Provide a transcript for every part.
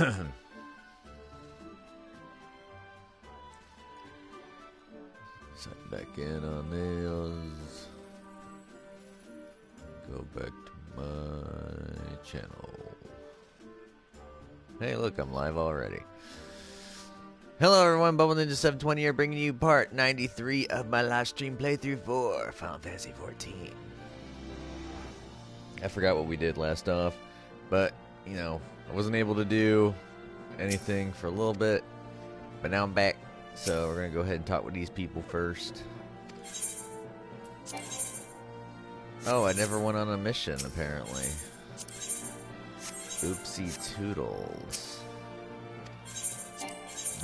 Sign back in on those. Go back to my channel. Hey, look, I'm live already. Hello everyone, Bubble Ninja 720 here, bringing you part 93 of my live stream playthrough for Final Fantasy 14. I forgot what we did last off, but, you know, I wasn't able to do anything for a little bit, but now I'm back, so we're going to go ahead and talk with these people first. Oh, I never went on a mission, apparently. Oopsie toodles.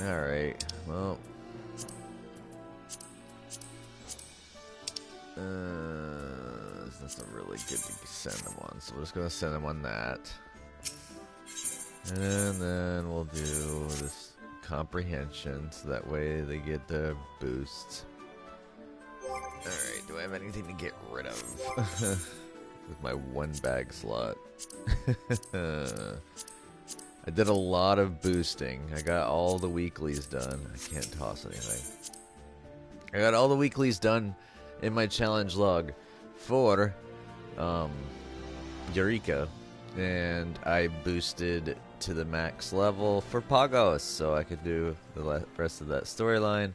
Alright, well. That's not really good to send them on, so we're just gonna send them on that. And then we'll do this comprehension, so that way they get the boosts. Alright, do I have anything to get rid of? With my one bag slot. I did a lot of boosting. I got all the weeklies done. I can't toss anything. I got all the weeklies done in my challenge log for Eureka. And I boosted to the max level for Pagos, so I could do the rest of that storyline.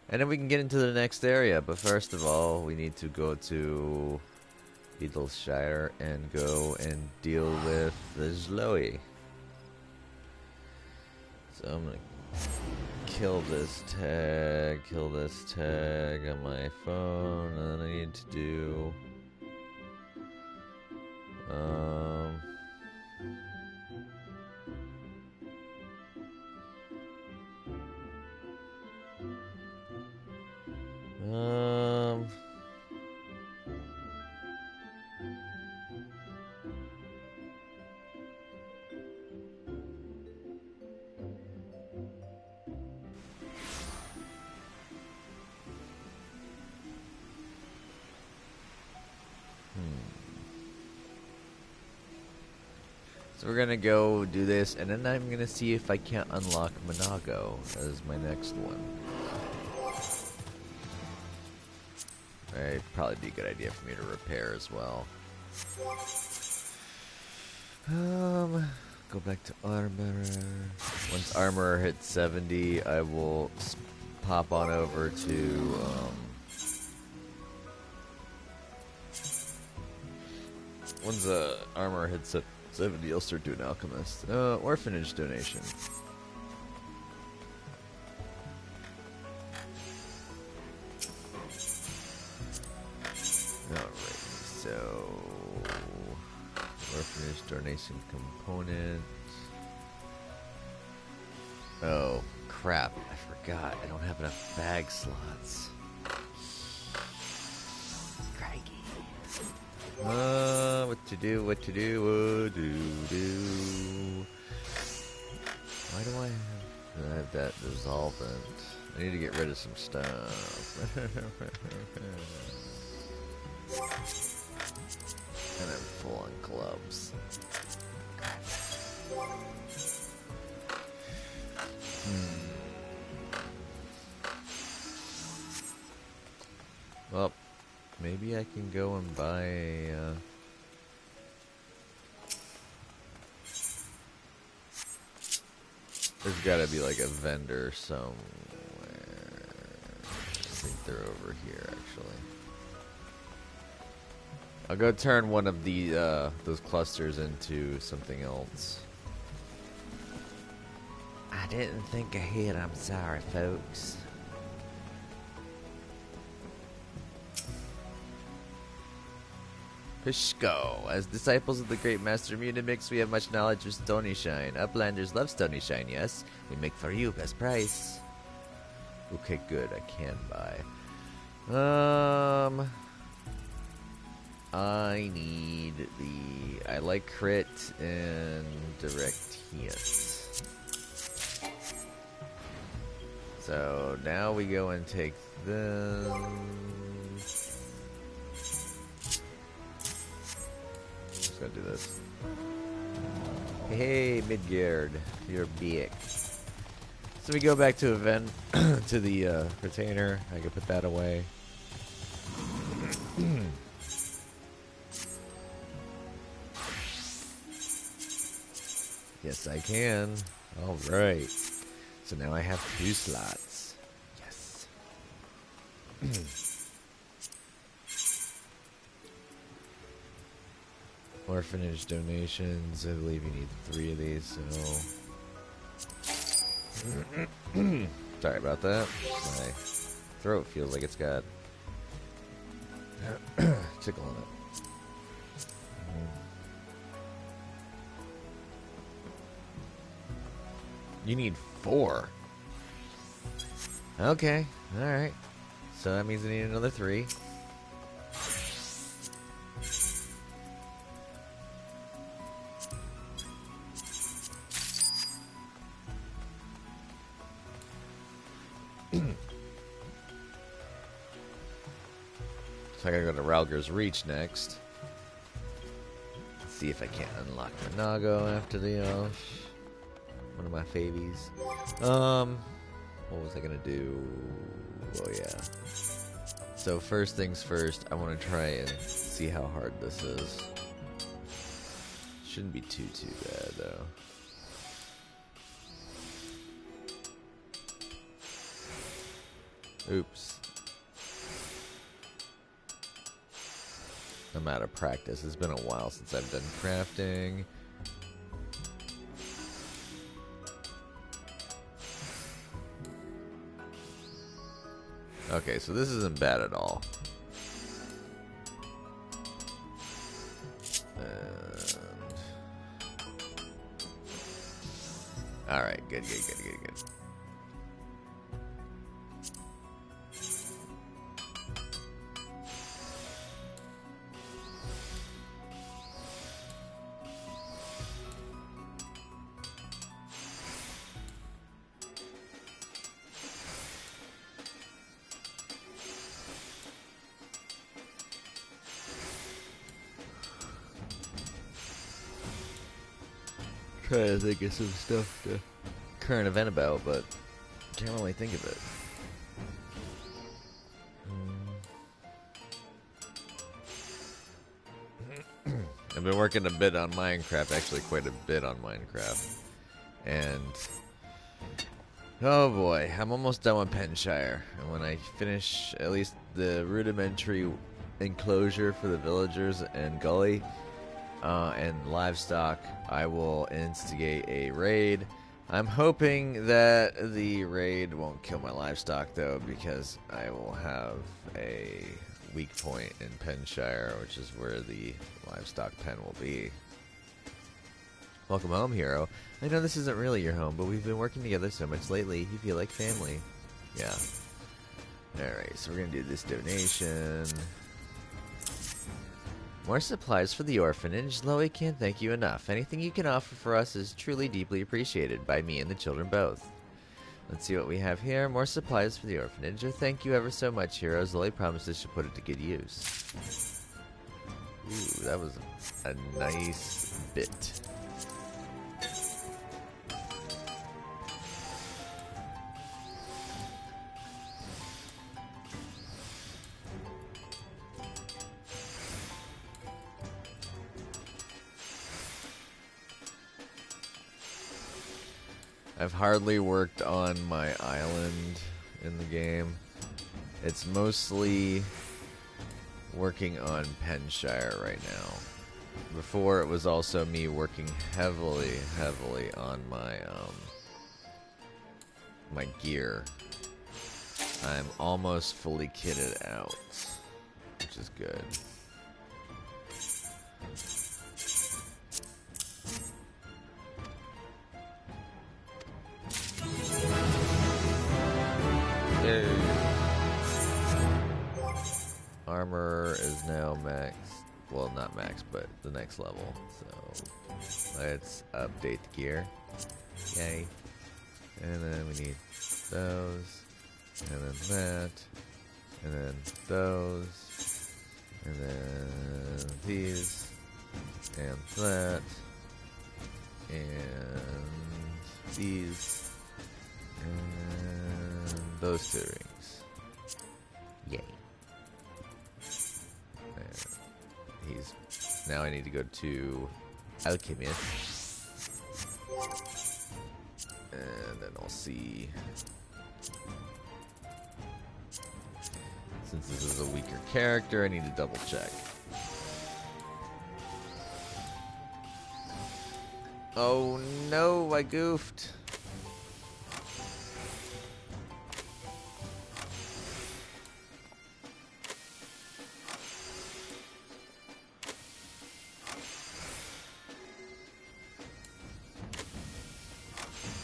And then we can get into the next area. But first of all, we need to go to Beetleshire and go and deal with the Zloe. So I'm gonna kill this tag on my phone, and then I need to do So we're gonna go do this, and then I'm gonna see if I can't unlock Monago as my next one. It'd probably be a good idea for me to repair as well. Go back to Armorer. Once Armorer hits 70, I will pop on over to once Armorer hits 70, I'll start doing Alchemist. Orphanage donation. Alright, so orphanage donation component. Oh, crap. I forgot. I don't have enough bag slots. What to do, what do. Why do I have that dissolvent? I need to get rid of some stuff. And I'm full on clubs. Well, maybe I can go and buy a, there's gotta be like a vendor somewhere. I think they're over here, actually. I'll go turn one of the those clusters into something else. I didn't think ahead. I'm sorry, folks. Pishko. As disciples of the great master Munimix, we have much knowledge of Stony Shine. Uplanders love Stony Shine, yes? We make for you, best price. Okay, good. I can buy. I need the... I like crit and direct hit. So now we go and take them. Just gotta do this. Hey, Midgard, you're big. So we go back to event to the retainer. I can put that away. Yes, I can. All right. So now I have 2 slots. Yes. Orphanage donations. I believe you need 3 of these. So. Sorry about that. My throat feels like it's got tickle in it. You need 4. Okay, alright. So that means I need another 3. So I gotta go to Ralger's Reach next. Let's see if I can't unlock Monago after the one of my favies. What was I gonna do? Oh yeah. So first things first, I want to try and see how hard this is. Shouldn't be too bad though. Oops. I'm out of practice. It's been a while since I've done crafting. Okay, so this isn't bad at all. And... Alright, good. Trying to think of some stuff to current event about, but can't really think of it. I've been working a bit on Minecraft, actually quite a bit on Minecraft. And oh boy, I'm almost done with Penshire. And when I finish at least the rudimentary enclosure for the villagers and gully and livestock, I will instigate a raid. I'm hoping that the raid won't kill my livestock though, because I will have a weak point in Penshire, which is where the livestock pen will be. Welcome home, hero. I know this isn't really your home, but we've been working together so much lately, you feel like family. Yeah. Alright, so we're gonna do this donation. More supplies for the orphanage. Loey can't thank you enough. Anything you can offer for us is truly deeply appreciated by me and the children both. Let's see what we have here. More supplies for the orphanage. Oh, thank you ever so much, heroes. Loey promises she'll put it to good use. Ooh, that was a nice bit. I've hardly worked on my island in the game. It's mostly working on Penshire right now. Before, it was also me working heavily on my my gear. I'm almost fully kitted out, which is good. Yay. Armor is now max. Well, not max, but the next level. So let's update the gear. Yay. And then we need those. And then that. And then those. And then these. And that. And these. And those 2 rings. Yay. And now I need to go to Alchemist. And then I'll see. Since this is a weaker character, I need to double check. Oh no, I goofed.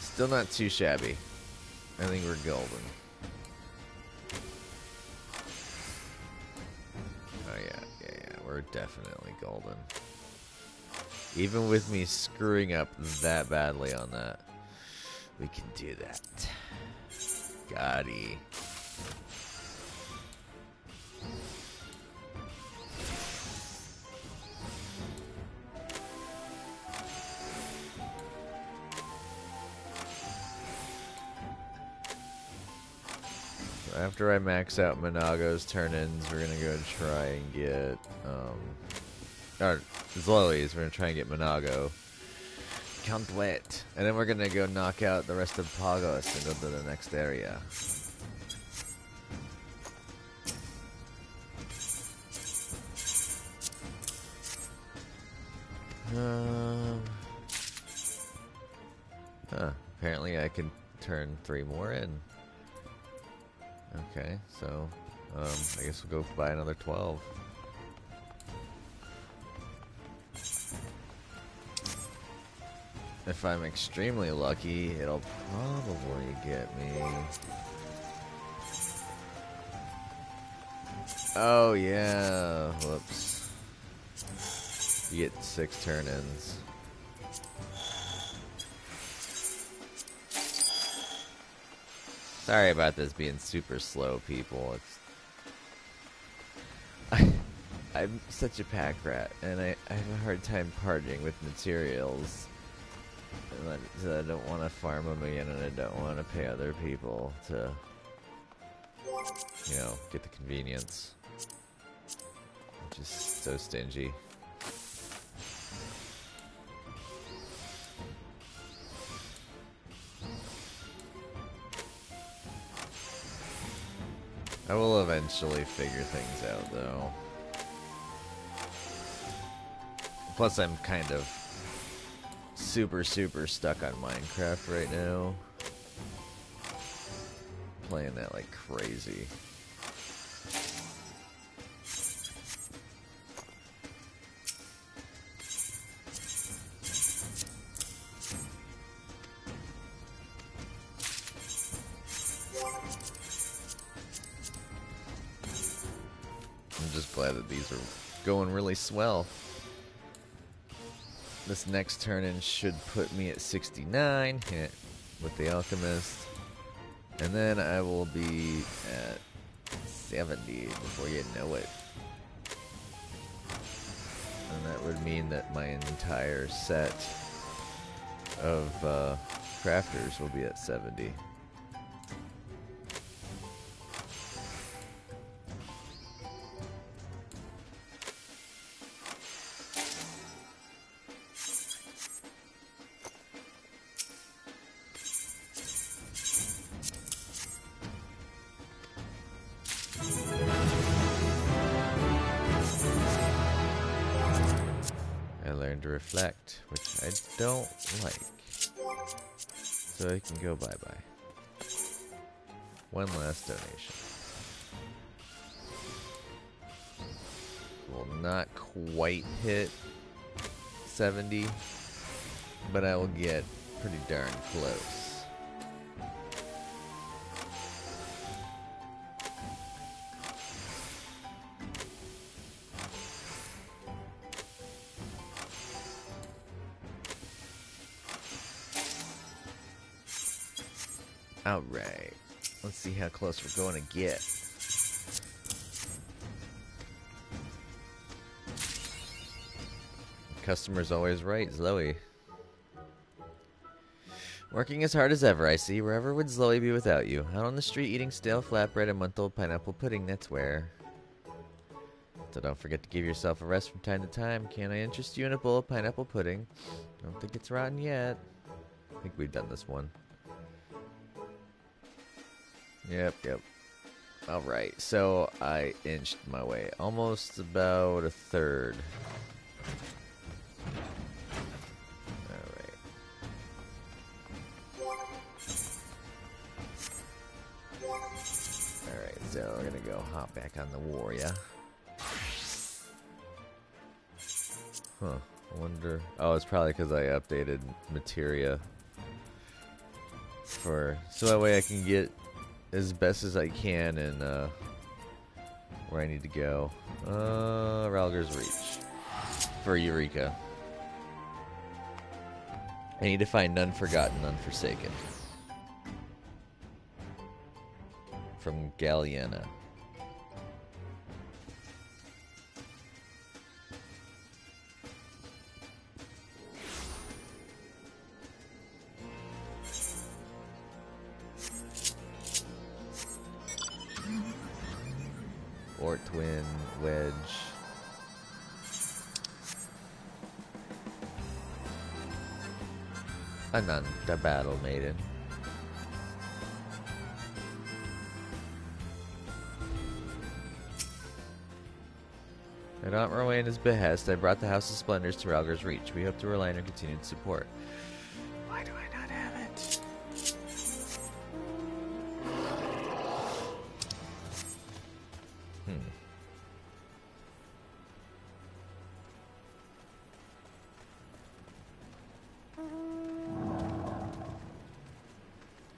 Still not too shabby. I think we're golden. Oh yeah, we're definitely golden. Even with me screwing up that badly on that, we can do that. Gotti. After I max out Monago's turn-ins, we're gonna go try and get, or Zoe's, we're gonna try and get Monago. Can't wait. And then we're gonna go knock out the rest of Pagos and go to the next area. Apparently I can turn 3 more in. Okay, so I guess we'll go buy another 12. If I'm extremely lucky, it'll probably get me. Oh yeah, whoops. You get 6 turn-ins. Sorry about this being super slow, people. I'm such a pack rat, and I have a hard time parting with materials. And I don't want to farm them again, and I don't want to pay other people to, you know, get the convenience. I'm just so stingy. I will eventually figure things out, though. Plus, I'm kind of super stuck on Minecraft right now. Playing that like crazy. I'm just glad that these are going really swell. This next turn-in should put me at 69 with the Alchemist. And then I will be at 70 before you know it. And that would mean that my entire set of crafters will be at 70. To reflect, which I don't like. So I can go bye-bye. One last donation. Will not quite hit 70, but I will get pretty darn close. Alright, let's see how close we're going to get. Customer's always right, Zoe. Working as hard as ever, I see. Wherever would Zoe be without you? Out on the street eating stale flatbread and month-old pineapple pudding, that's where. So don't forget to give yourself a rest from time to time. Can I interest you in a bowl of pineapple pudding? I don't think it's rotten yet. I think we've done this one. Yep. Alright, so I inched my way almost about a third. Alright. Alright, so we're gonna go hop back on the warrior. Huh, I wonder... Oh, it's probably because I updated materia. So that way I can get as best as I can in where I need to go. Ralger's Reach for Eureka. I need to find None Forgotten, None Forsaken from Galliana. Or Twin, Wedge. Ananta Battle Maiden. At Aunt Rowena's behest, I brought the House of Splendors to Ralger's Reach. We hope to rely on your continued support. Why do I not have it?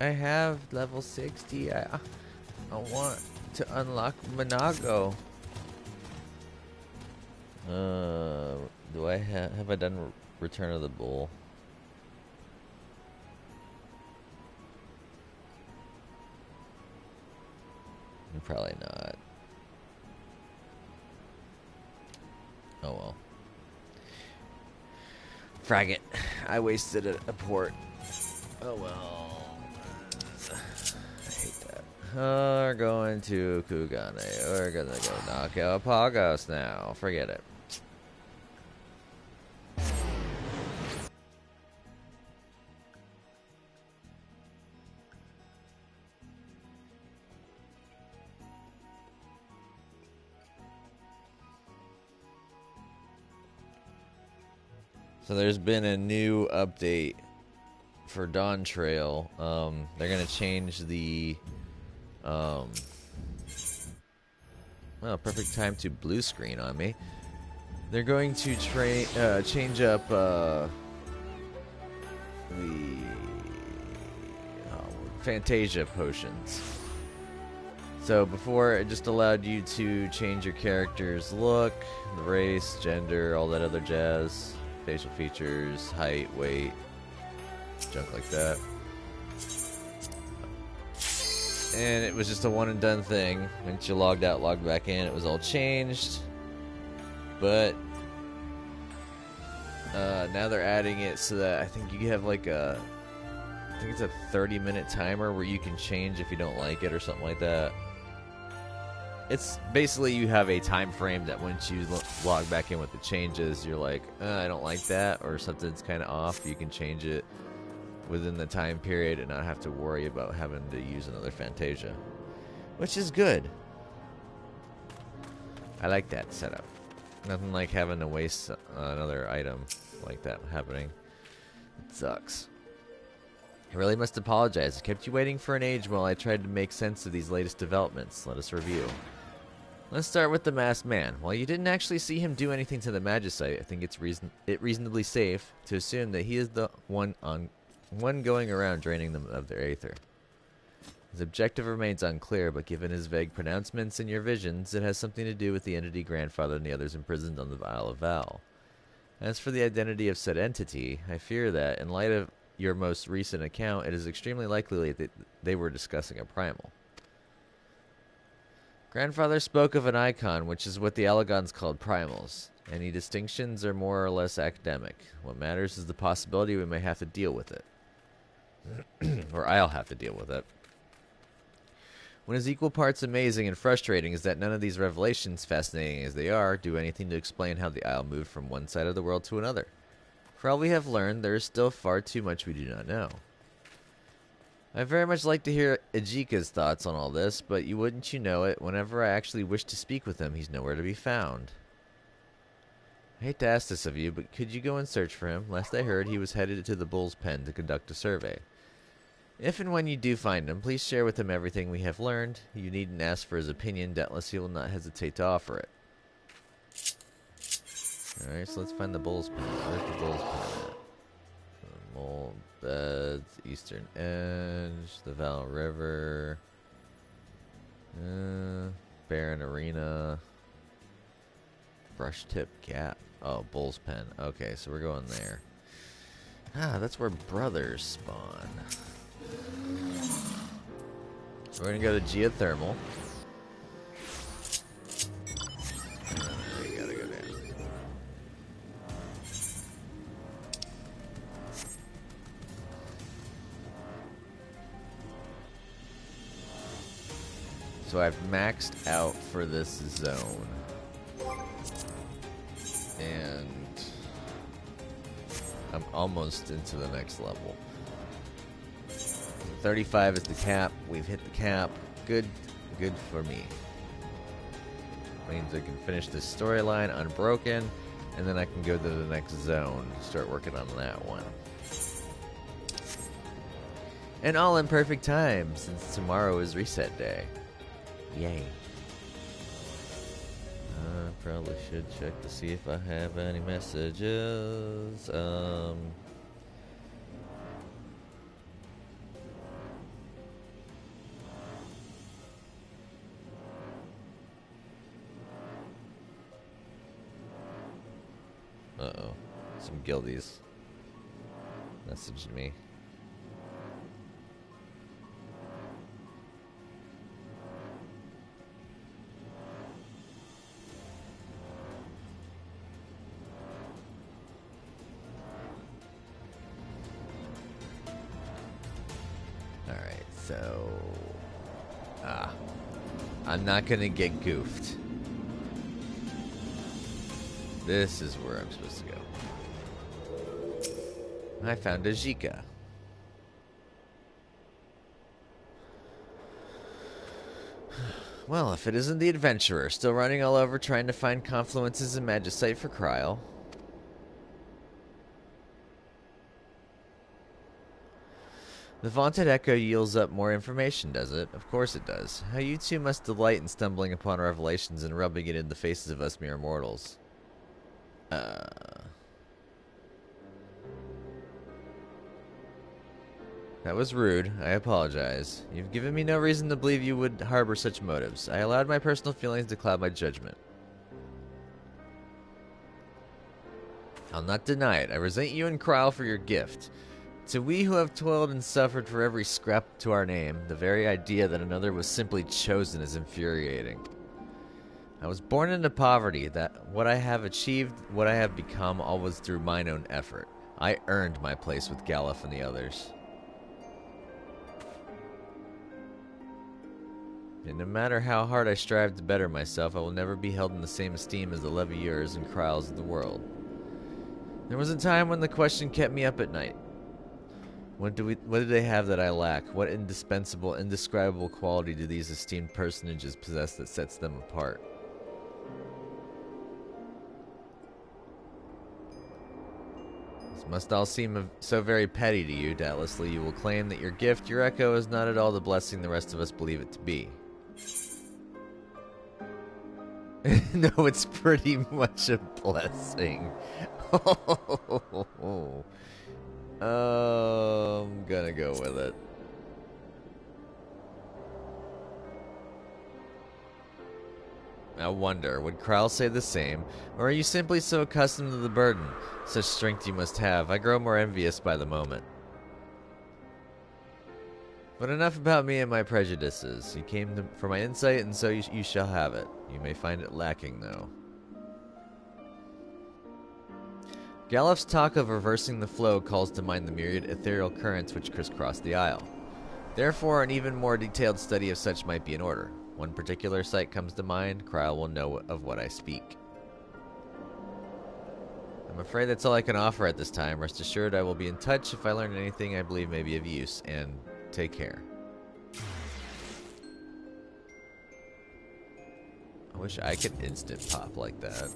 I have level 60. I want to unlock Monago. Do I have I done Return of the Bull? Probably not. Oh well. Frag it. I wasted a port. Oh well. I hate that. We're going to Kugane. We're gonna go knock out Pagos now. Forget it. So there's been a new update for Dawn Trail. They're gonna change the well, perfect time to blue screen on me. They're going to change up the Fantasia potions. So before, it just allowed you to change your character's look, race, gender, all that other jazz. Facial features, height, weight, junk like that. And it was just a one and done thing. Once you logged out, logged back in, it was all changed. But now they're adding it so that I think you have like I think it's a 30-minute timer where you can change if you don't like it or something like that. It's basically you have a time frame that once you log back in with the changes, you're like, I don't like that, or something's kind of off. You can change it within the time period and not have to worry about having to use another Fantasia, which is good. I like that setup. Nothing like having to waste another item like that happening. It sucks. I really must apologize. I kept you waiting for an age while I tried to make sense of these latest developments. Let us review. Let's start with the Masked Man. While you didn't actually see him do anything to the Magicite, I think it's reasonably safe to assume that he is the one going around draining them of their aether. His objective remains unclear, but given his vague pronouncements and your visions, it has something to do with the entity grandfather and the others imprisoned on the Isle of Val. As for the identity of said entity, I fear that, in light of your most recent account, it is extremely likely that they were discussing a primal. Grandfather spoke of an icon, which is what the Allagons called primals. Any distinctions are more or less academic. What matters is the possibility we may have to deal with it. Or I'll have to deal with it. What is equal parts amazing and frustrating is that none of these revelations, fascinating as they are, do anything to explain how the Isle moved from one side of the world to another. For all we have learned, there is still far too much we do not know. I very much like to hear Ejika's thoughts on all this, but wouldn't you know it, whenever I actually wish to speak with him, he's nowhere to be found. I hate to ask this of you, but could you go and search for him? Last I heard, he was headed to the Bull's Pen to conduct a survey. If and when you do find him, please share with him everything we have learned. You needn't ask for his opinion, doubtless he will not hesitate to offer it. Alright, so let's find the Bull's Pen. Where's the Bull's Pen at? Mole Beds, Eastern Edge, the Val River, Barren Arena, Brush Tip Gap. Oh, Bull's Pen. Okay, so we're going there. Ah, that's where brothers spawn. So we're gonna go to geothermal. We gotta go down. So I've maxed out for this zone. And I'm almost into the next level. 35 is the cap. We've hit the cap. Good for me. Means I can finish this storyline unbroken, and then I can go to the next zone. Start working on that one. And all in perfect time, since tomorrow is reset day. Yay. Probably should check to see if I have any messages. Uh-oh. Some guildies messaged me. Alright, so... I'm not gonna get goofed. This is where I'm supposed to go. I found a Jika. Well, if it isn't the adventurer, still running all over trying to find confluences in Magicite for Kryl. The vaunted echo yields up more information, does it? Of course it does. How you two must delight in stumbling upon revelations and rubbing it in the faces of us mere mortals. That was rude. I apologize. You've given me no reason to believe you would harbor such motives. I allowed my personal feelings to cloud my judgment. I'll not deny it. I resent you and Kryl for your gift. To we who have toiled and suffered for every scrap to our name, the very idea that another was simply chosen is infuriating. I was born into poverty, that what I have achieved, what I have become, all was through mine own effort. I earned my place with Galuf and the others. And no matter how hard I strive to better myself, I will never be held in the same esteem as the Levieurs and Kryls of the world. There was a time when the question kept me up at night. What do they have that I lack? What indispensable, indescribable quality do these esteemed personages possess that sets them apart? This must all seem so very petty to you. Doubtlessly you will claim that your gift, your echo, is not at all the blessing the rest of us believe it to be. No, it's pretty much a blessing. I'm gonna go with it. I wonder, would Kryl say the same? Or are you simply so accustomed to the burden? Such strength you must have. I grow more envious by the moment. But enough about me and my prejudices. You came for my insight, and so you shall have it. You may find it lacking, though. Galuf's talk of reversing the flow calls to mind the myriad ethereal currents which crisscross the Isle. Therefore, an even more detailed study of such might be in order. One particular site comes to mind, Kryle will know of what I speak. I'm afraid that's all I can offer at this time. Rest assured I will be in touch if I learn anything I believe may be of use, and take care. I wish I could instant pop like that.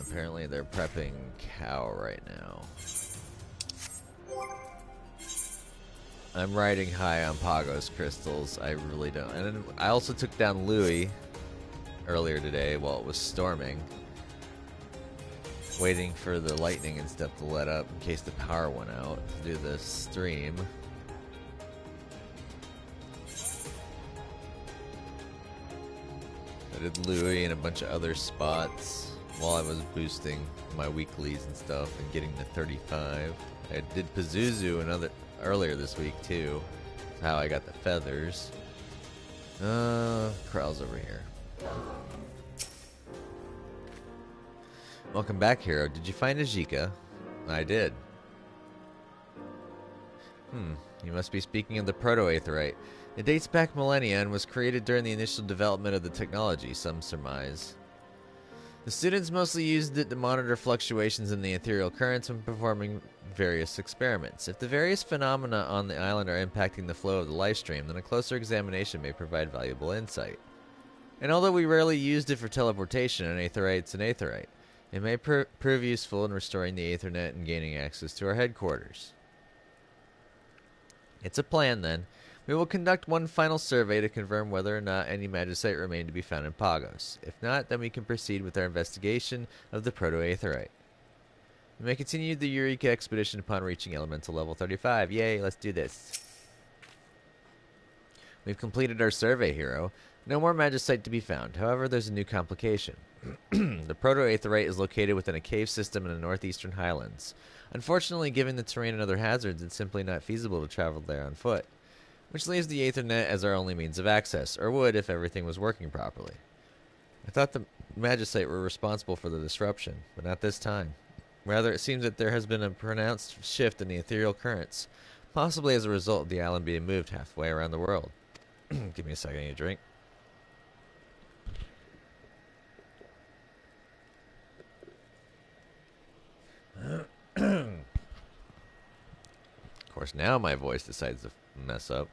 Apparently they're prepping cow right now. I'm riding high on Pagos crystals. I really don't. And then I also took down Louis earlier today while it was storming. Waiting for the lightning and stuff to let up in case the power went out to do this stream. I did Louis and a bunch of other spots while I was boosting my weeklies and stuff and getting to 35. I did Pazuzu earlier this week too. That's how I got the feathers. Krell's over here. Welcome back, hero. Did you find Ajika? I did. You must be speaking of the proto-aetherite. It dates back millennia and was created during the initial development of the technology, some surmise. The students mostly used it to monitor fluctuations in the ethereal currents when performing various experiments. If the various phenomena on the island are impacting the flow of the Livestream, then a closer examination may provide valuable insight. And although we rarely used it for teleportation, an aetherite's an aetherite. It may prove useful in restoring the Aethernet and gaining access to our headquarters. It's a plan, then. We will conduct one final survey to confirm whether or not any magicite remain to be found in Pagos. If not, then we can proceed with our investigation of the proto-aetherite. We may continue the Eureka expedition upon reaching elemental level 35. Yay, let's do this. We've completed our survey, hero. No more magicite to be found. However, there's a new complication. The proto-aetherite is located within a cave system in the northeastern highlands. Unfortunately, given the terrain and other hazards, it's simply not feasible to travel there on foot, which leaves the Aethernet as our only means of access, or would if everything was working properly. I thought the magicite were responsible for the disruption, but not this time. Rather, it seems that there has been a pronounced shift in the ethereal currents, possibly as a result of the island being moved halfway around the world. Give me a second, I need a drink. Of course, now my voice decides to mess up.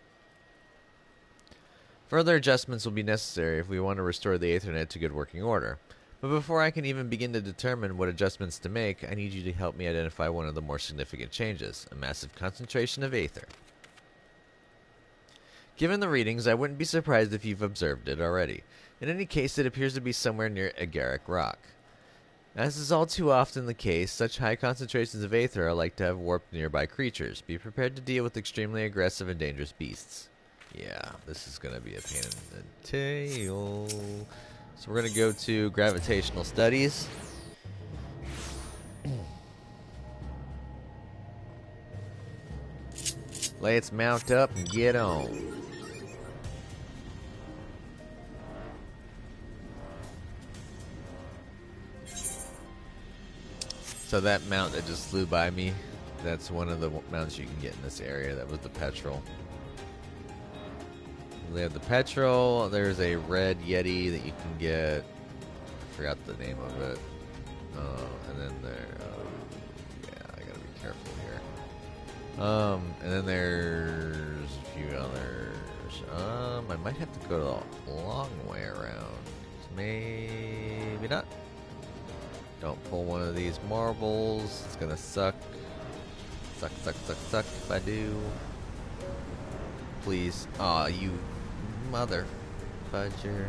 Further adjustments will be necessary if we want to restore the Aethernet to good working order. But before I can even begin to determine what adjustments to make, I need you to help me identify one of the more significant changes, a massive concentration of Aether. Given the readings, I wouldn't be surprised if you've observed it already. In any case, it appears to be somewhere near Agaric Rock. As is all too often the case, such high concentrations of Aether are like to have warped nearby creatures. Be prepared to deal with extremely aggressive and dangerous beasts. Yeah, this is going to be a pain in the tail. So we're going to go to gravitational studies. Let's mount up and get on. So that mount that just flew by me, that's one of the mounts you can get in this area. That was the petrol. They have the petrol. There's a red Yeti that you can get. I forgot the name of it. And then there, yeah, I gotta be careful here. And then there's a few others. I might have to go the long way around. Maybe not. Don't pull one of these marbles. It's gonna suck. Suck if I do. Please. Aw, you mother fudger.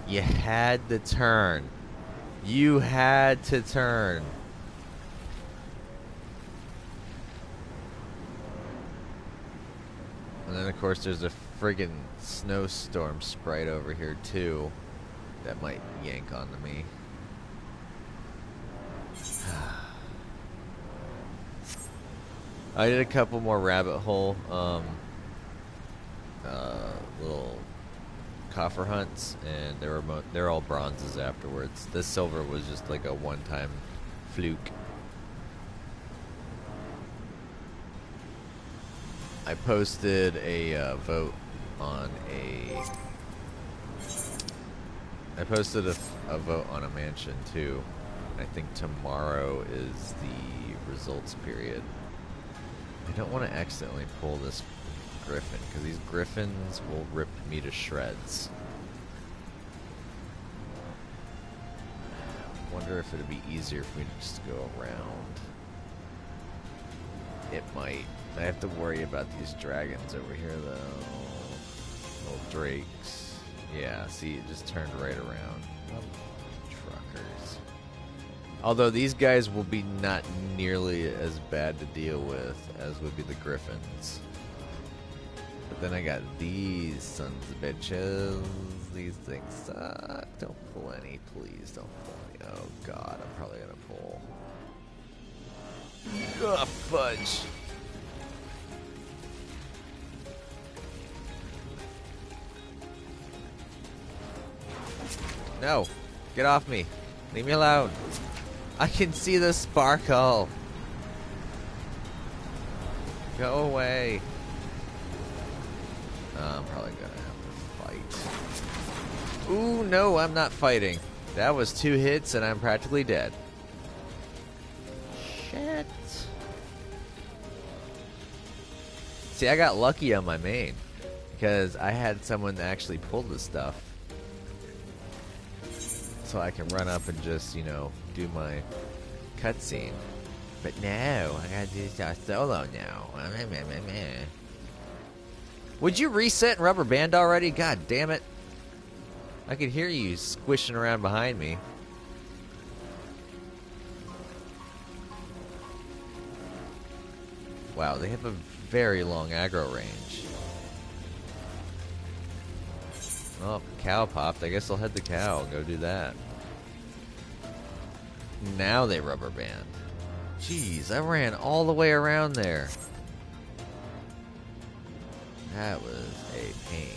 You had to turn. You had to turn. And then of course there's a friggin' snowstorm sprite over here too. That might yank onto me. I did a couple more rabbit hole little coffer hunts, and they're all bronzes afterwards. This silver was just like a one-time fluke. I posted a vote on I posted a vote on a mansion too. I think tomorrow is the results period. I don't want to accidentally pull this griffin, because these griffins will rip me to shreds. Wonder if it'd be easier for me to just go around. It might. I have to worry about these dragons over here, though. Little drakes. Yeah, see, it just turned right around. Truckers. Although these guys will be not nearly as bad to deal with as would be the griffins. But then I got these sons of bitches. These things suck. Don't pull any, please. Don't pull any. Oh god, I'm probably gonna pull. Ugh, fudge. No, get off me. Leave me alone. I can see the sparkle. Go away. I'm probably gonna have to fight. Ooh, no, I'm not fighting. That was 2 hits and I'm practically dead. Shit. See, I got lucky on my main because I had someone that actually pulled the stuff. So I can run up and just, you know, do my cutscene. But no, I gotta do stuff solo now. Would you reset and rubber band already? God damn it. I could hear you squishing around behind me. Wow, they have a very long aggro range. Oh, cow popped. I guess I'll head the cow and go do that. Now they rubber band. Jeez, I ran all the way around there. That was a pain.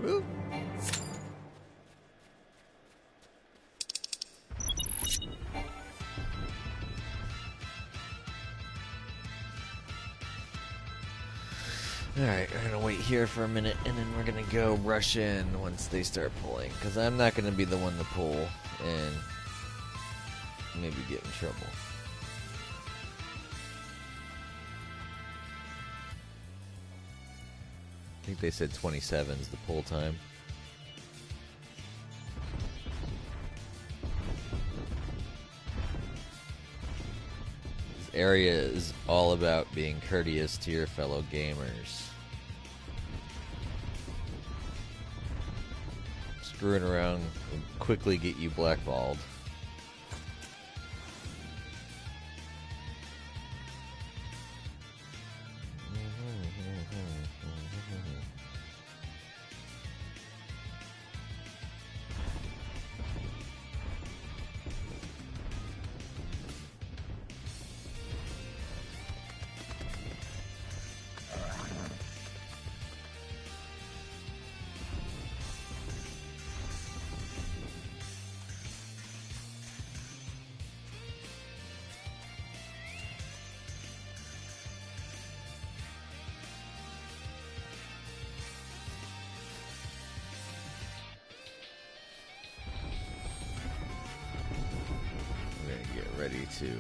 Woo. Alright, we're gonna wait here for a minute and then we're gonna go rush in once they start pulling. Because I'm not gonna be the one to pull and maybe get in trouble. I think they said 27 is the pull time. This area is all about being courteous to your fellow gamers. Screwing around will quickly get you blackballed. Ready to...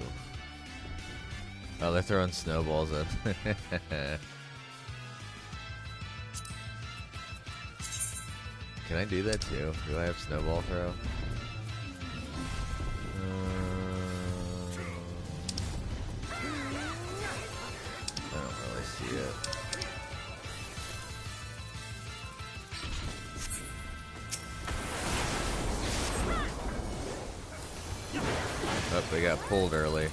Oh, they're throwing snowballs up. Can I do that too? Do I have snowball throw? I don't really see it. Oh, they got pulled early.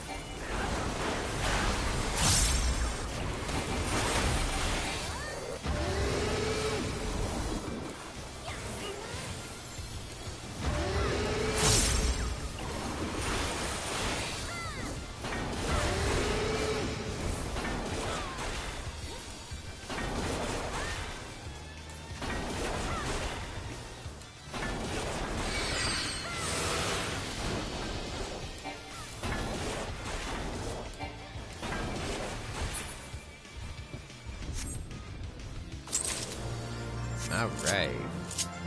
Alright.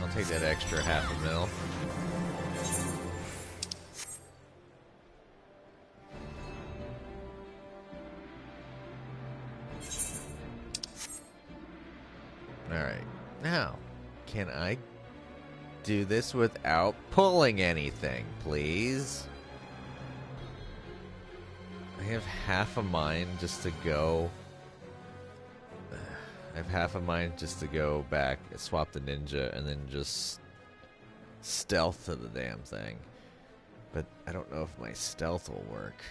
I'll take that extra $500,000. Alright. Now, can I do this without pulling anything, please? I have half a mind just to go. I have half a mind just to go back, swap the ninja, and then just stealth to the damn thing. But I don't know if my stealth will work.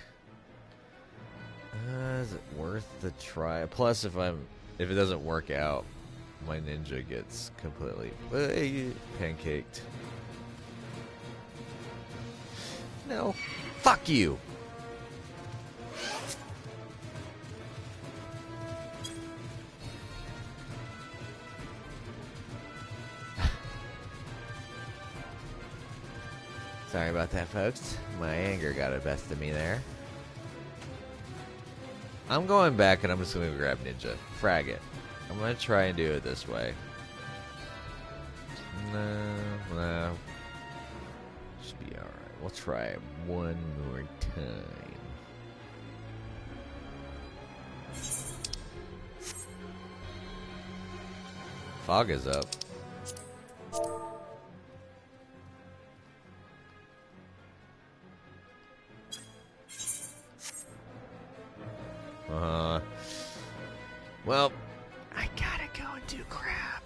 Is it worth the try? Plus, if it doesn't work out, my ninja gets completely pancaked. No, fuck you. Sorry about that, folks. My anger got the best of me there. I'm going back and I'm just going to grab Ninja. Frag it. I'm going to try and do it this way. No. Should be alright. We'll try it one more time. Fog is up. Well, I gotta go and do crab.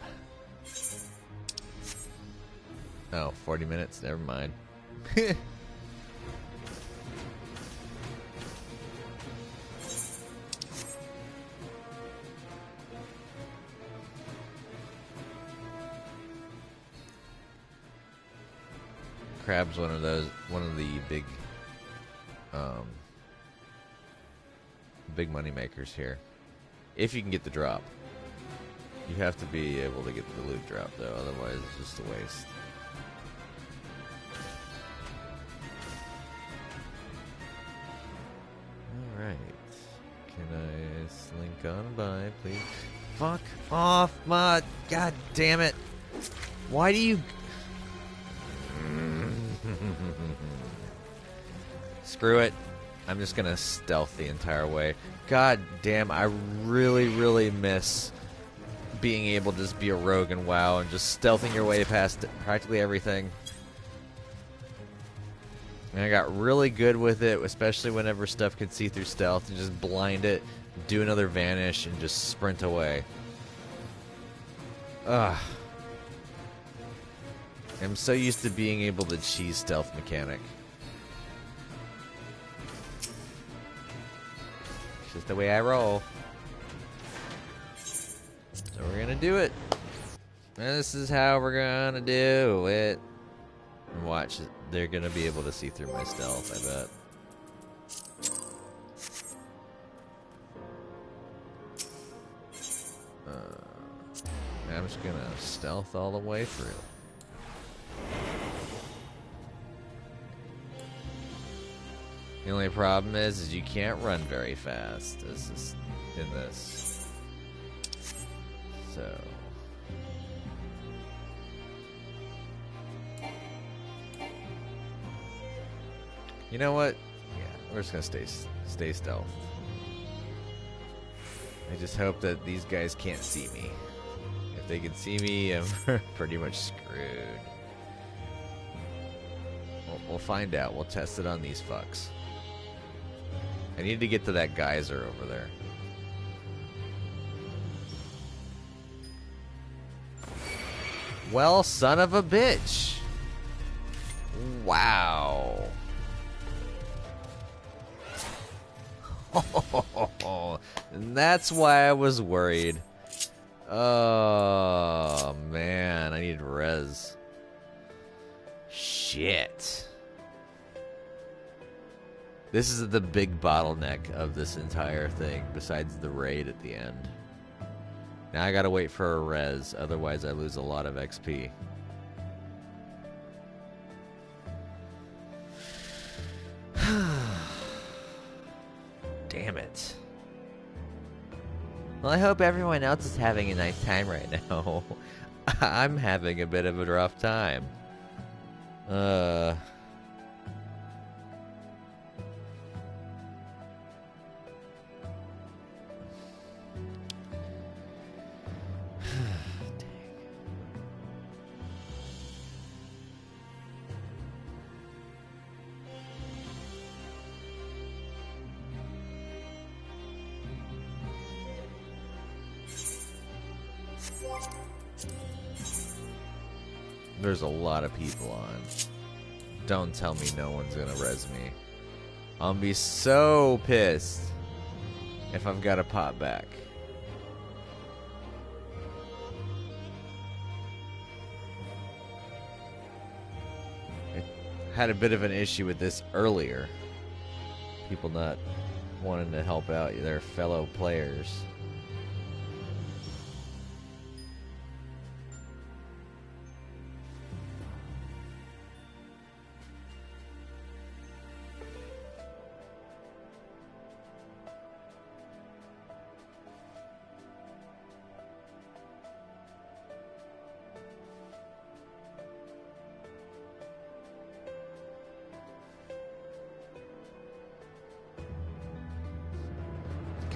Oh, 40 minutes? Never mind. Crab's one of the big money makers here. If you can get the drop. You have to be able to get the loot drop, though. Otherwise, it's just a waste. Alright. Can I slink on by, please? Fuck off, mod! God damn it! Why do you... Screw it. I'm just gonna stealth the entire way. God damn, I really, really miss being able to just be a rogue in WoW and just stealthing your way past practically everything. And I got really good with it, especially whenever stuff could see through stealth, and just blind it, do another vanish, and just sprint away. Ugh. I'm so used to being able to cheese stealth mechanic. It's just the way I roll. So we're gonna do it. And this is how we're gonna do it. And watch, they're gonna be able to see through my stealth, I bet. I'm just gonna stealth all the way through. The only problem is you can't run very fast. This is in this. So you know what? Yeah, we're just gonna stay stealth. I just hope that these guys can't see me. If they can see me, I'm pretty much screwed. We'll find out. We'll test it on these fucks. I need to get to that geyser over there. Well, son of a bitch. Wow. And that's why I was worried. Oh, man. I need res. Shit. This is the big bottleneck of this entire thing, besides the raid at the end. Now I gotta wait for a res, otherwise I lose a lot of XP. Damn it. Well, I hope everyone else is having a nice time right now. I'm having a bit of a rough time. There's a lot of people on. Don't tell me no one's gonna res me. I'll be so pissed if I've got to pop back. I had a bit of an issue with this earlier. People not wanting to help out their fellow players.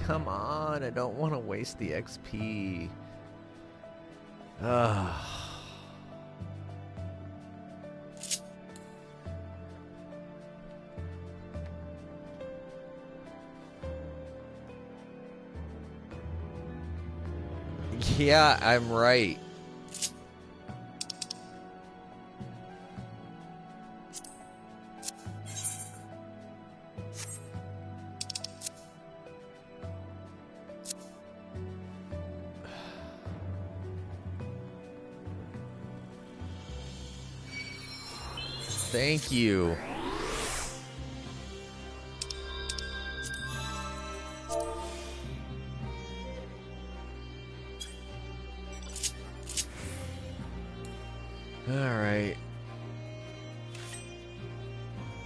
Come on, I don't want to waste the XP. Ugh. Yeah, I'm right. Thank you. All right.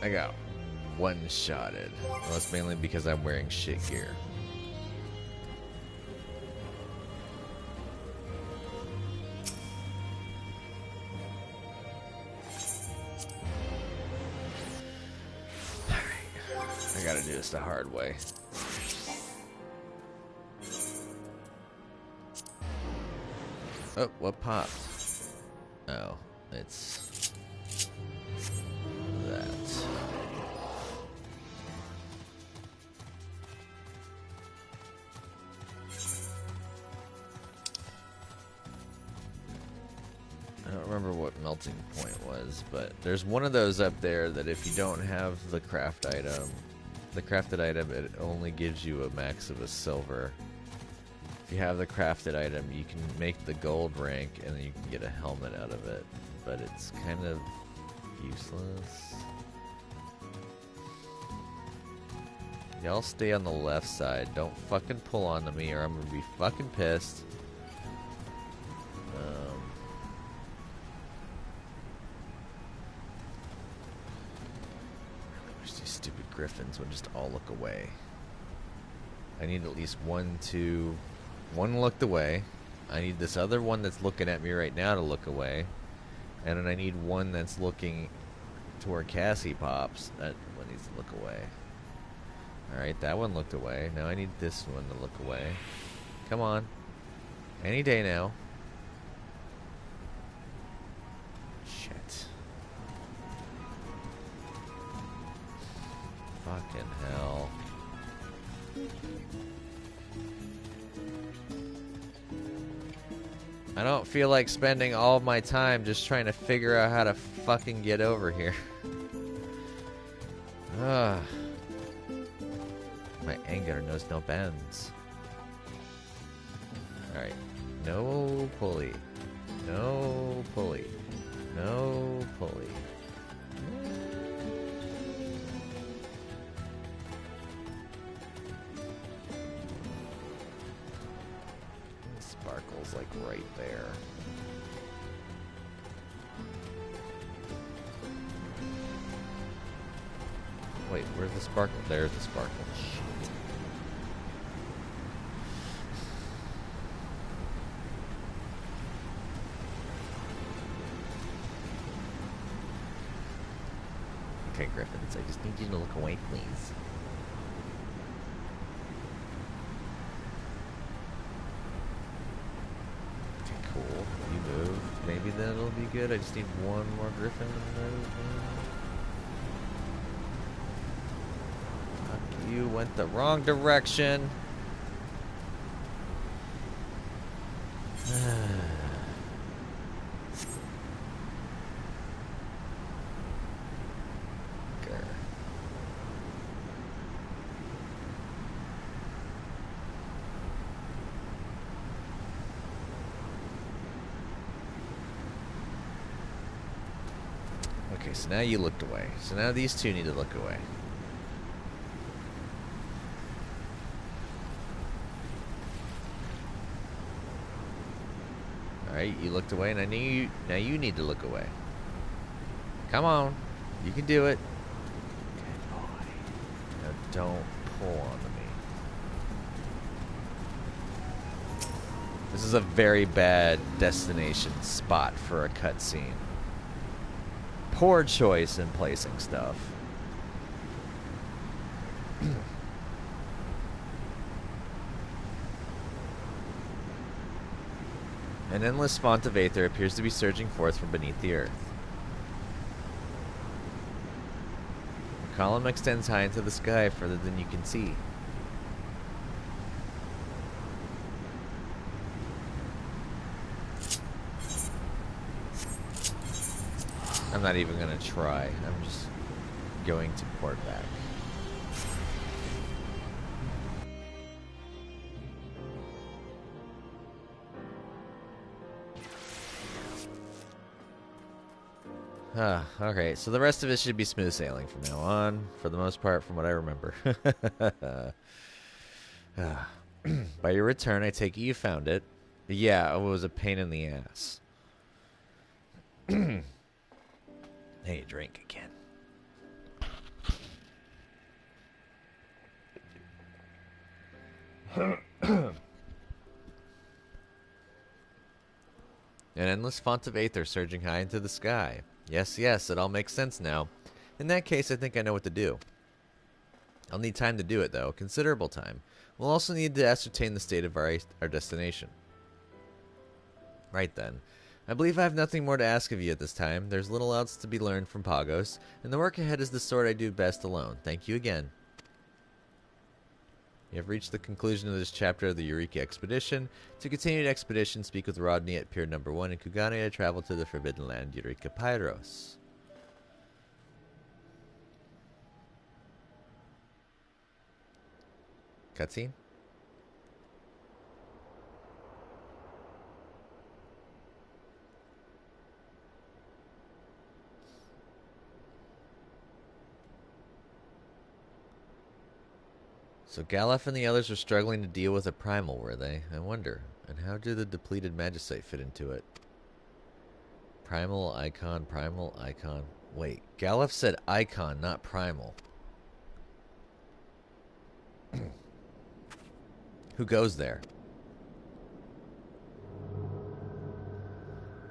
I got one-shotted. Well, that's mainly because I'm wearing shit gear. I gotta do this the hard way. Oh, what popped? Oh, it's that. I don't remember what melting point was, but there's one of those up there that if you don't have the craft item, the crafted item, it only gives you a max of a silver. If you have the crafted item, you can make the gold rank and then you can get a helmet out of it, but it's kind of useless. Y'all stay on the left side. Don't fucking pull onto me or I'm gonna be fucking pissed. Griffins would just all look away. I need at least one looked away. I need this other one that's looking at me right now to look away. And then I need one that's looking to where Cassie pops. That one needs to look away. Alright, that one looked away. Now I need this one to look away. Come on. Any day now. Shit. Fucking hell. I don't feel like spending all of my time just trying to figure out how to fucking get over here. Ugh. My anger knows no bounds. Alright. No pulley. No pulley. No pulley. Sparkle's like right there. Wait, where's the sparkle? There's the sparkle. Shit. Okay, Griffins, I just need you to look away, please. Okay, cool. You moved. Maybe that'll be good. I just need one more Griffin to move. Fuck, you went the wrong direction. Okay, so now you looked away. So now these two need to look away. Alright, you looked away, and now you need to look away. Come on. You can do it. Good boy. Now don't pull onto me. This is a very bad destination spot for a cutscene. Poor choice in placing stuff. An endless font of aether appears to be surging forth from beneath the earth. The column extends high into the sky further than you can see. I'm not even going to try. I'm just going to port back. Okay, so the rest of it should be smooth sailing from now on, for the most part, from what I remember. By your return, I take it you found it. Yeah, it was a pain in the ass. Hey, drink again. An endless font of aether surging high into the sky. Yes, yes, it all makes sense now. In that case, I think I know what to do. I'll need time to do it, though. Considerable time. We'll also need to ascertain the state of our destination. Right then. I believe I have nothing more to ask of you at this time. There's little else to be learned from Pagos, and the work ahead is the sort I do best alone. Thank you again. You have reached the conclusion of this chapter of the Eureka Expedition. To continue the expedition, speak with Rodney at Pier Number 1 in Kugane to travel to the Forbidden Land, Eureka Pyros. Cutscene? So Galef and the others were struggling to deal with a primal, were they? I wonder. And how do the depleted Magicite fit into it? Primal, icon, primal, icon. Wait, Galef said icon, not primal. Who goes there?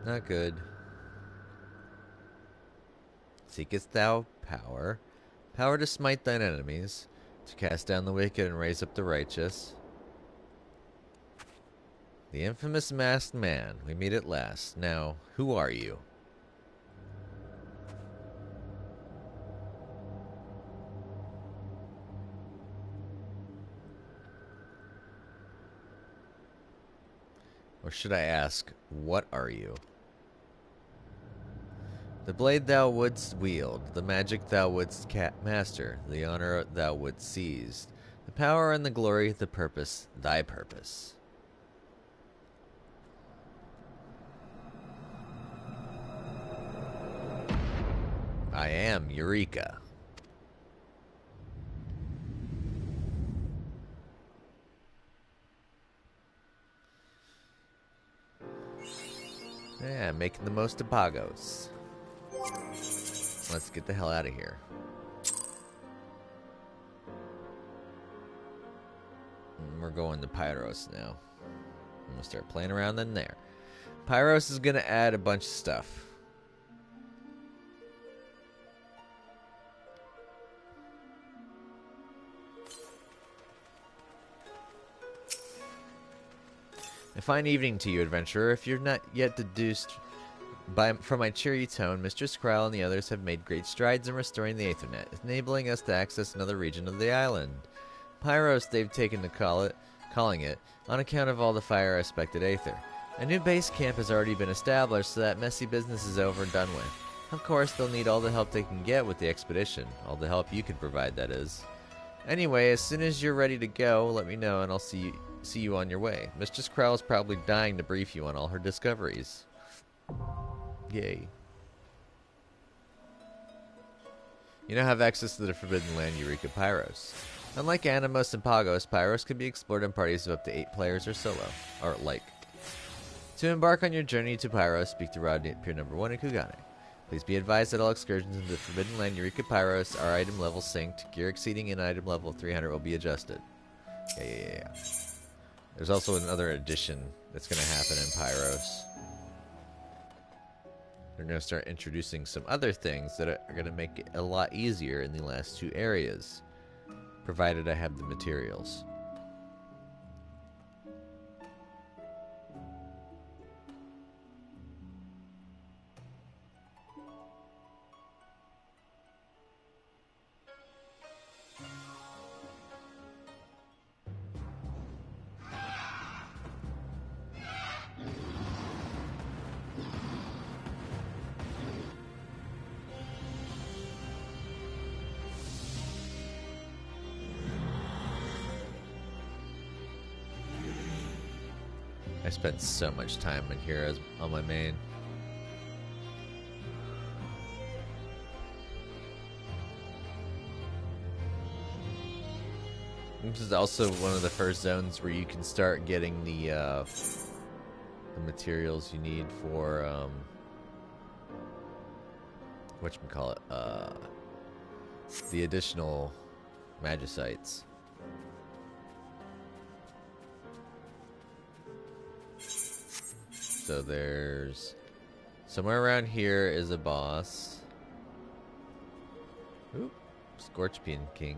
Not good. Seekest thou power? Power to smite thine enemies, to cast down the wicked and raise up the righteous. The infamous masked man. We meet at last. Now, who are you? Or should I ask, what are you? The blade thou wouldst wield, the magic thou wouldst master, the honor thou wouldst seize, the power and the glory, the purpose, thy purpose. I am Eureka. Yeah, making the most of Pagos. Let's get the hell out of here. We're going to Pyros now. I'm going to start playing around in there. Pyros is going to add a bunch of stuff. A fine evening to you, adventurer. If you're not yet deduced from my cheery tone, Mistress Kryle and the others have made great strides in restoring the Aethernet, enabling us to access another region of the island. Pyros, they've taken to calling it, on account of all the fire-aspected Aether. A new base camp has already been established, so that messy business is over and done with. Of course, they'll need all the help they can get with the expedition. All the help you can provide, that is. Anyway, as soon as you're ready to go, let me know and I'll see you on your way. Mistress Krell is probably dying to brief you on all her discoveries. Yay. You now have access to the Forbidden Land Eureka Pyros. Unlike Animos and Pagos, Pyros can be explored in parties of up to 8 players or solo, or like. To embark on your journey to Pyros, speak to Rodney at Pier Number 1 in Kugane. Please be advised that all excursions into the Forbidden Land Eureka Pyros are item level synced. Gear exceeding an item level of 300 will be adjusted. Yeah. There's also another addition that's going to happen in Pyros. They're going to start introducing some other things that are going to make it a lot easier in the last 2 areas, provided I have the materials. I spent so much time in here on my main. This is also one of the first zones where you can start getting the materials you need for whatchamacallit, the additional magicites. So there's somewhere around here is a boss. Oop, Scorpion King.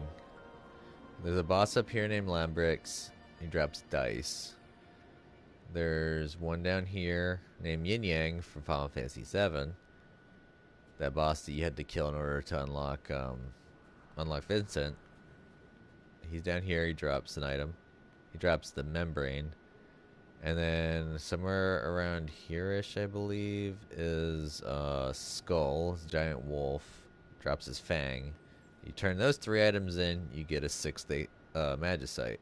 There's a boss up here named Lambrix. He drops dice. There's one down here named Yin Yang from Final Fantasy VII. That boss that you had to kill in order to unlock Vincent. He's down here. He drops an item. He drops the membrane. And then somewhere around here-ish, I believe, is Skull, his giant wolf. Drops his fang. You turn those 3 items in, you get a 6th magicite.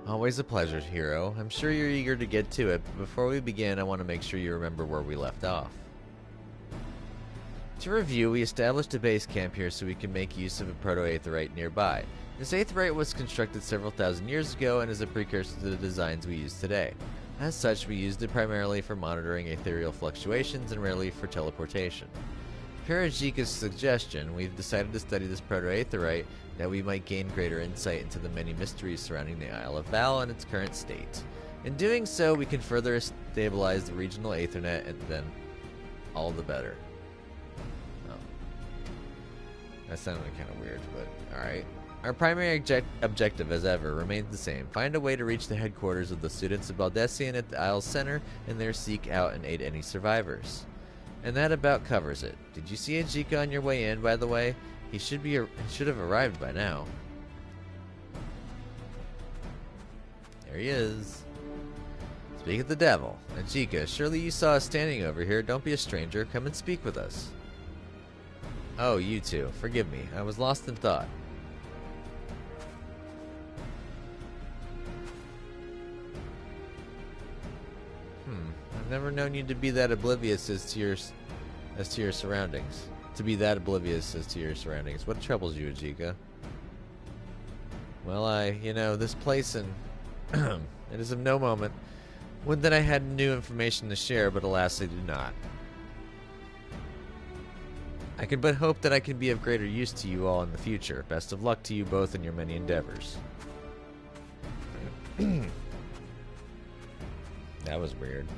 Always a pleasure, hero. I'm sure you're eager to get to it, but before we begin, I want to make sure you remember where we left off. To review, we established a base camp here so we can make use of a proto-aetherite nearby. This aetherite was constructed several thousand years ago and is a precursor to the designs we use today. As such, we used it primarily for monitoring ethereal fluctuations and rarely for teleportation. Per Ajika's suggestion, we've decided to study this proto-aetherite that we might gain greater insight into the many mysteries surrounding the Isle of Val and its current state. In doing so, we can further stabilize the regional aethernet, and then all the better. That sounded kind of weird, but alright. Our primary objective, as ever, remains the same. Find a way to reach the headquarters of the students of Baldessian at the Isle's center, and there seek out and aid any survivors. And that about covers it. Did you see Ajika on your way in, by the way? He should have arrived by now. There he is. Speak of the devil. Ajika, surely you saw us standing over here. Don't be a stranger. Come and speak with us. Oh, you two. Forgive me. I was lost in thought. I've never known you to be that oblivious as to your surroundings. What troubles you, Ajika? Well, this place and it is of no moment. Would that I had new information to share, but alas, I do not. I can but hope that I can be of greater use to you all in the future. Best of luck to you both in your many endeavors. That was weird.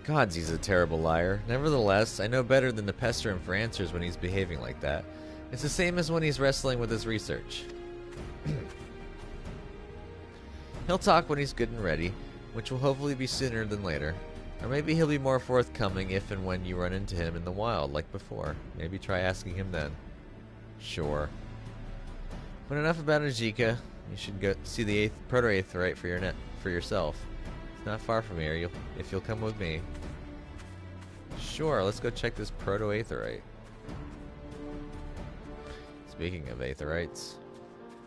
Gods, he's a terrible liar. Nevertheless, I know better than to pester him for answers when he's behaving like that. It's the same as when he's wrestling with his research. He'll talk when he's good and ready, which will hopefully be sooner than later. Or maybe he'll be more forthcoming if and when you run into him in the wild, like before. Maybe try asking him then. Sure. But enough about Ajika. You should go see the proto-aetheryte for yourself. It's not far from here, if you'll come with me. Sure, let's go check this proto-aetheryte. Speaking of aetherites,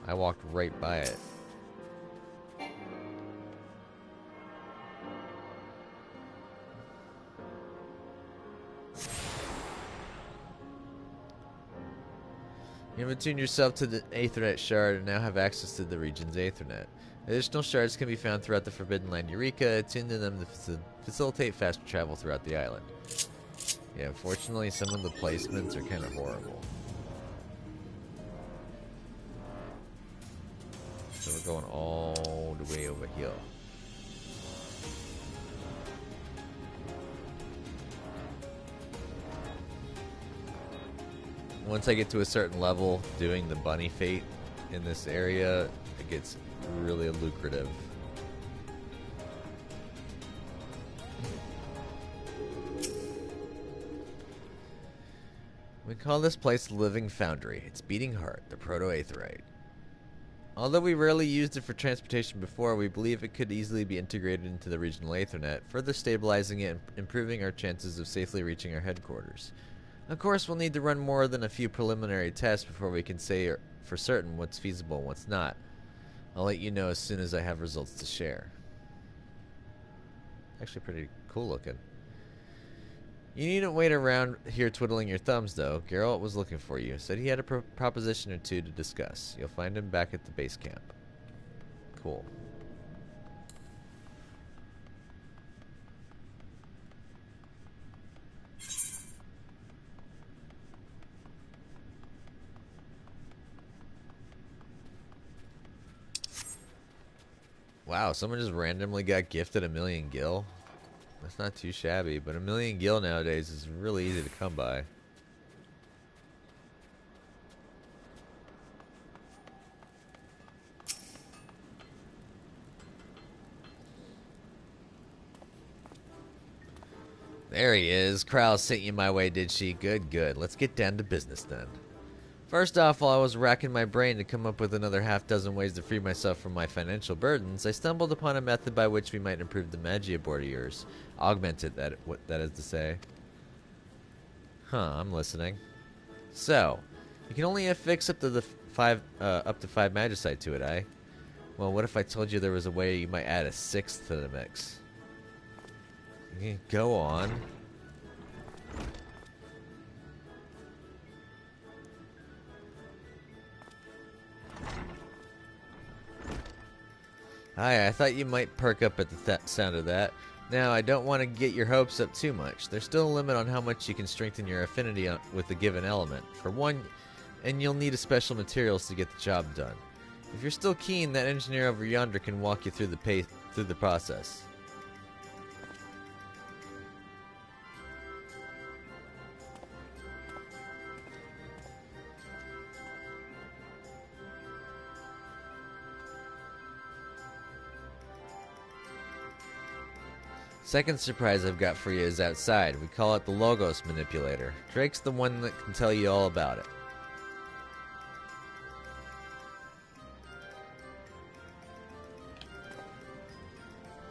I walked right by it. You have attuned yourself to the Aethernet shard and now have access to the region's Aethernet. Additional shards can be found throughout the Forbidden Land Eureka. Attune to them to facilitate faster travel throughout the island. Yeah, unfortunately, some of the placements are kind of horrible. So we're going all the way over here. Once I get to a certain level, doing the bunny fate in this area, it gets really lucrative. We call this place the Living Foundry. Its beating heart, the proto-aetherite. Although we rarely used it for transportation before, we believe it could easily be integrated into the regional Aethernet, further stabilizing it and improving our chances of safely reaching our headquarters. Of course, we'll need to run more than a few preliminary tests before we can say for certain what's feasible and what's not. I'll let you know as soon as I have results to share. Actually pretty cool looking. You needn't wait around here twiddling your thumbs, though. Geralt was looking for you. Said he had a proposition or two to discuss. You'll find him back at the base camp. Cool. Wow, someone just randomly got gifted 1,000,000 gil. That's not too shabby, but 1,000,000 gil nowadays is really easy to come by. There he is. Krauss sent you my way, did she? Good, good. Let's get down to business then. First off, while I was racking my brain to come up with another half-dozen ways to free myself from my financial burdens, I stumbled upon a method by which we might improve the magia board of yours. Augment it, what that is to say. Huh, I'm listening. So, you can only affix up to the five magicite to it, eh? Well, what if I told you there was a way you might add a 6th to the mix? Go on. Hi, I thought you might perk up at the sound of that. Now, I don't want to get your hopes up too much. There's still a limit on how much you can strengthen your affinity with a given element. For one, and you'll need special materials to get the job done. If you're still keen, that engineer over yonder can walk you through the process. Second surprise I've got for you is outside. We call it the Logos Manipulator. Drake's the one that can tell you all about it.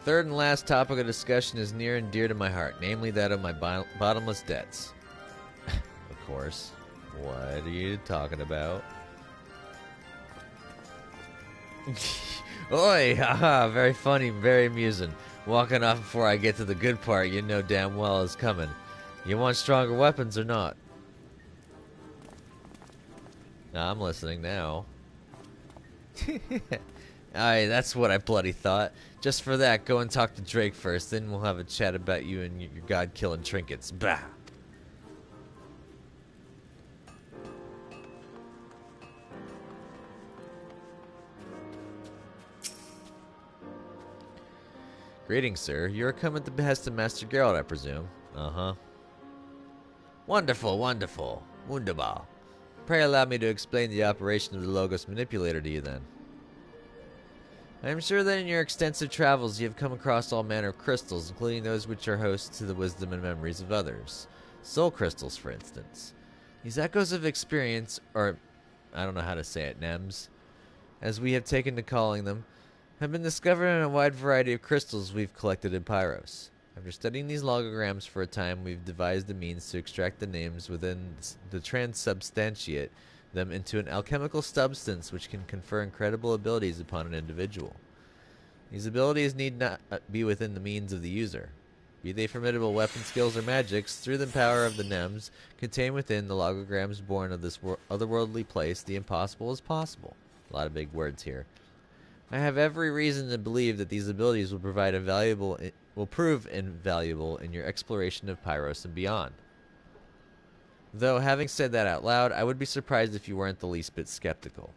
Third and last topic of discussion is near and dear to my heart, namely that of my bottomless debts. Of course. What are you talking about? Oi! Haha, very funny, very amusing. Walking off before I get to the good part you know damn well is coming. You want stronger weapons or not? Nah, I'm listening now. Aye, that's what I bloody thought. Just for that, go and talk to Drake first, then we'll have a chat about you and your god-killing trinkets. Bah! Greetings, sir. You are come at the behest of Master Geralt, I presume. Uh-huh. Wonderful, wonderful. Wunderbar. Pray allow me to explain the operation of the Logos Manipulator to you then. I am sure that in your extensive travels you have come across all manner of crystals, including those which are host to the wisdom and memories of others. Soul crystals, for instance. These echoes of experience, or I don't know how to say it, NEMS, as we have taken to calling them, have been discovered in a wide variety of crystals we've collected in Pyros. After studying these logograms for a time, we've devised a means to extract the names within the transubstantiate them into an alchemical substance which can confer incredible abilities upon an individual. These abilities need not be within the means of the user. Be they formidable weapon skills or magics, through the power of the NEMS contained within the logograms born of this otherworldly place, the impossible is possible. A lot of big words here. I have every reason to believe that these abilities will prove invaluable in your exploration of Pyros and beyond. Though, having said that out loud, I would be surprised if you weren't the least bit skeptical.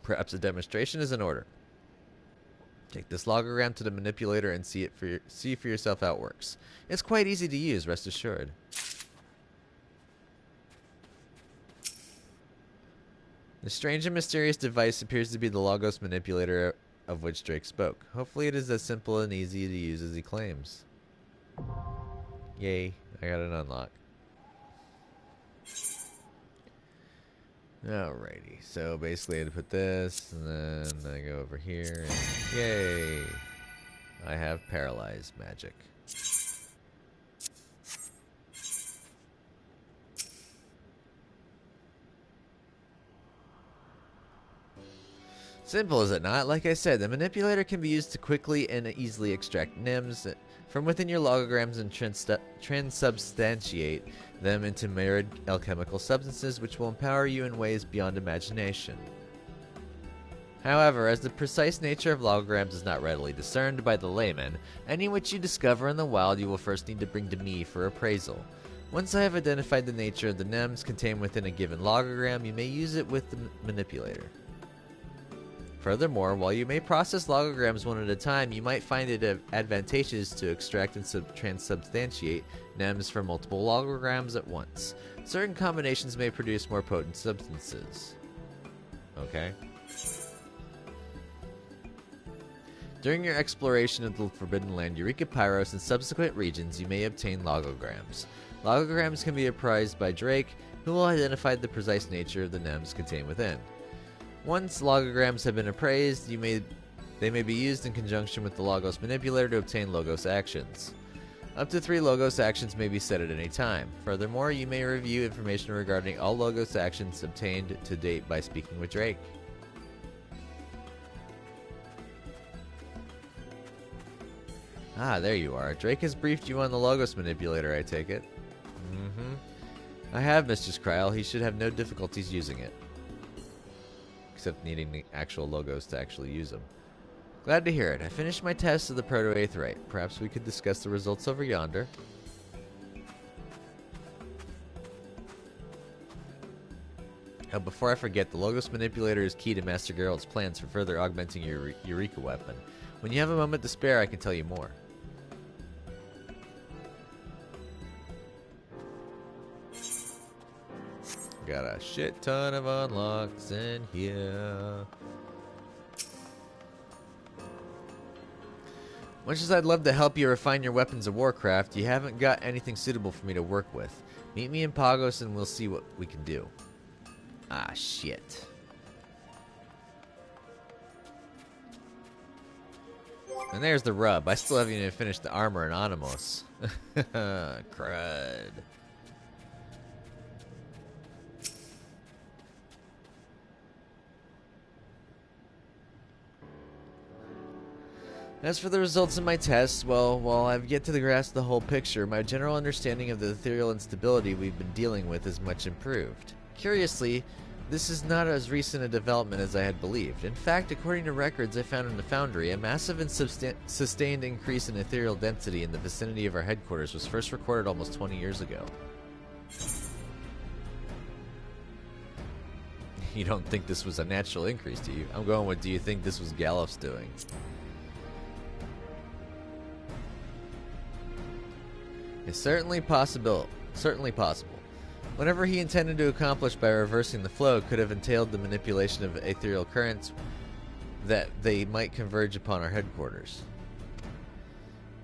Perhaps a demonstration is in order. Take this logogram to the manipulator and see for yourself how it works. It's quite easy to use, rest assured. The strange and mysterious device appears to be the Logos Manipulator of which Drake spoke. Hopefully it is as simple and easy to use as he claims. Yay, I got an unlock. Alrighty, so basically I had to put this, and then I go over here, and yay! I have paralyzed magic. Simple, is it not? Like I said, the manipulator can be used to quickly and easily extract NEMS from within your logograms and transubstantiate them into mirrored alchemical substances which will empower you in ways beyond imagination. However, as the precise nature of logograms is not readily discerned by the layman, any which you discover in the wild you will first need to bring to me for appraisal. Once I have identified the nature of the NEMS contained within a given logogram, you may use it with the manipulator. Furthermore, while you may process logograms one at a time, you might find it advantageous to extract and transubstantiate NEMS from multiple logograms at once. Certain combinations may produce more potent substances. Okay. During your exploration of the Forbidden Land, Eureka Pyros, and subsequent regions, you may obtain logograms. Logograms can be apprised by Drake, who will identify the precise nature of the NEMS contained within. Once logograms have been appraised, they may be used in conjunction with the Logos Manipulator to obtain Logos actions. Up to 3 Logos actions may be set at any time. Furthermore, you may review information regarding all Logos actions obtained to date by speaking with Drake. Ah, there you are. Drake has briefed you on the Logos Manipulator, I take it. I have, Mistress Kryl. He should have no difficulties using it. Except needing the actual logos to actually use them. Glad to hear it. I finished my test of the proto-aetheryte. Perhaps we could discuss the results over yonder. Oh, before I forget, the Logos Manipulator is key to Master Geralt's plans for further augmenting your Eureka weapon. When you have a moment to spare, I can tell you more. Got a shit ton of unlocks in here. Much as I'd love to help you refine your weapons of warcraft, you haven't got anything suitable for me to work with. Meet me in Pagos and we'll see what we can do. Ah, shit. And there's the rub. I still haven't even finished the armor in Animos. Crud. As for the results of my tests, well, while I've yet to grasp the whole picture, my general understanding of the ethereal instability we've been dealing with is much improved. Curiously, this is not as recent a development as I had believed. In fact, according to records I found in the Foundry, a massive and sustained increase in ethereal density in the vicinity of our headquarters was first recorded almost 20 years ago. You don't think this was a natural increase, do you? I'm going with, do you think this was Gallif's doing? It's certainly possible. Whatever he intended to accomplish by reversing the flow could have entailed the manipulation of ethereal currents that they might converge upon our headquarters.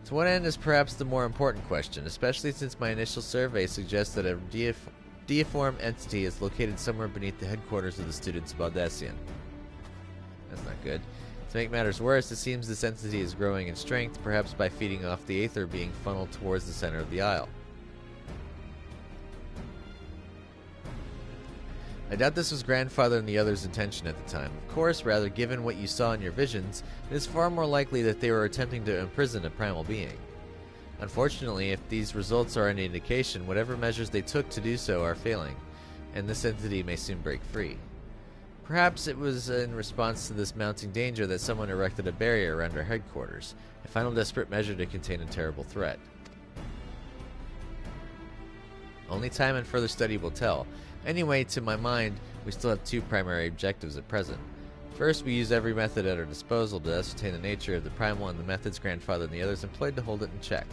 To what end is perhaps the more important question, especially since my initial survey suggests that a deiform entity is located somewhere beneath the headquarters of the students of Audacian. That's not good. To make matters worse, it seems this entity is growing in strength, perhaps by feeding off the aether being funneled towards the center of the isle. I doubt this was Grandfather and the others' intention at the time. Of course, rather, given what you saw in your visions, it is far more likely that they were attempting to imprison a primal being. Unfortunately, if these results are any indication, whatever measures they took to do so are failing, and this entity may soon break free. Perhaps it was in response to this mounting danger that someone erected a barrier around our headquarters, a final desperate measure to contain a terrible threat. Only time and further study will tell. Anyway, to my mind, we still have two primary objectives at present. First, we use every method at our disposal to ascertain the nature of the primal and the methods Grandfather and the others employed to hold it in check.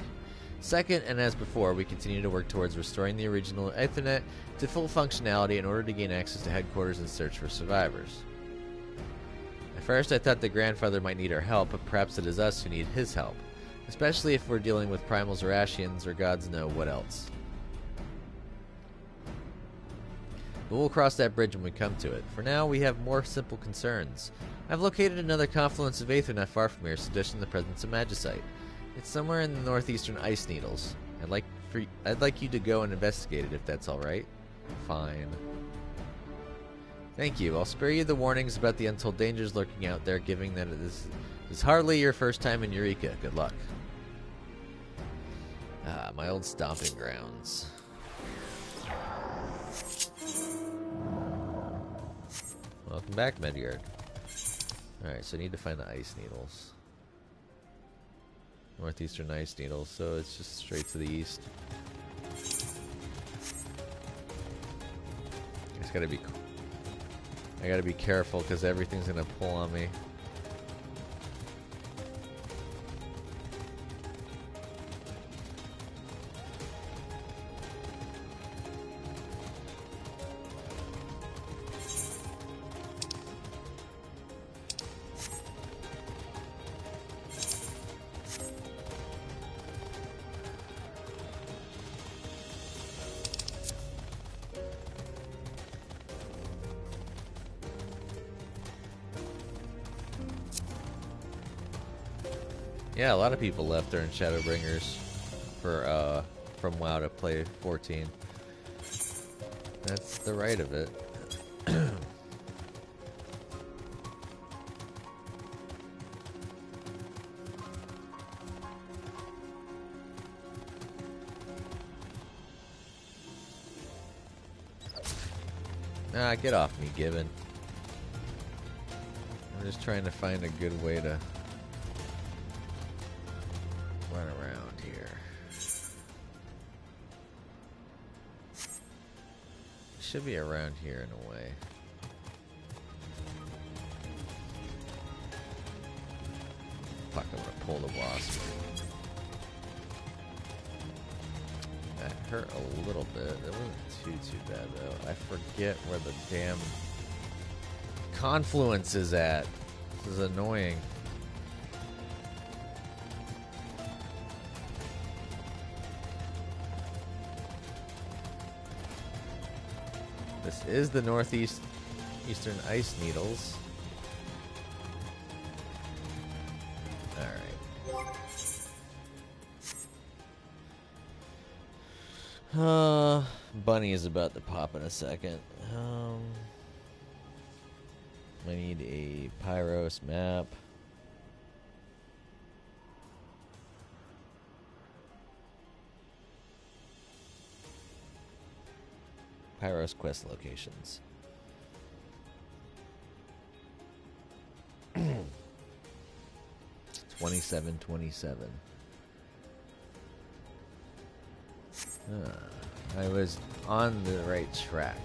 Second, and as before, we continue to work towards restoring the original Ethernet to full functionality in order to gain access to headquarters and search for survivors. At first, I thought that Grandfather might need our help, but perhaps it is us who need his help, especially if we're dealing with primals or Ashians or gods know what else. But we'll cross that bridge when we come to it. For now, we have more simple concerns. I've located another confluence of aether not far from here, suggesting the presence of magicite. It's somewhere in the northeastern ice needles. I'd like you to go and investigate it if that's alright. Fine. Thank you. I'll spare you the warnings about the untold dangers lurking out there, given that it is hardly your first time in Eureka. Good luck. Ah, my old stomping grounds. Welcome back, Medyard. Alright, so I need to find the ice needles. Northeastern ice needles, so it's just straight to the east. I gotta be careful because everything's gonna pull on me. Yeah, a lot of people left during Shadowbringers for from WoW to play 14. That's the right of it. Ah, get off me, Gibbon. I'm just trying to find a good way to run around here. Should be around here in a way. Fuck, I'm gonna pull the wasp. That hurt a little bit. It wasn't too bad though. I forget where the damn confluence is at. This is annoying. This is the northeastern ice needles. Alright. Bunny is about to pop in a second. I need a Pyros map. Pyros quest locations. $27.27. I was on the right track.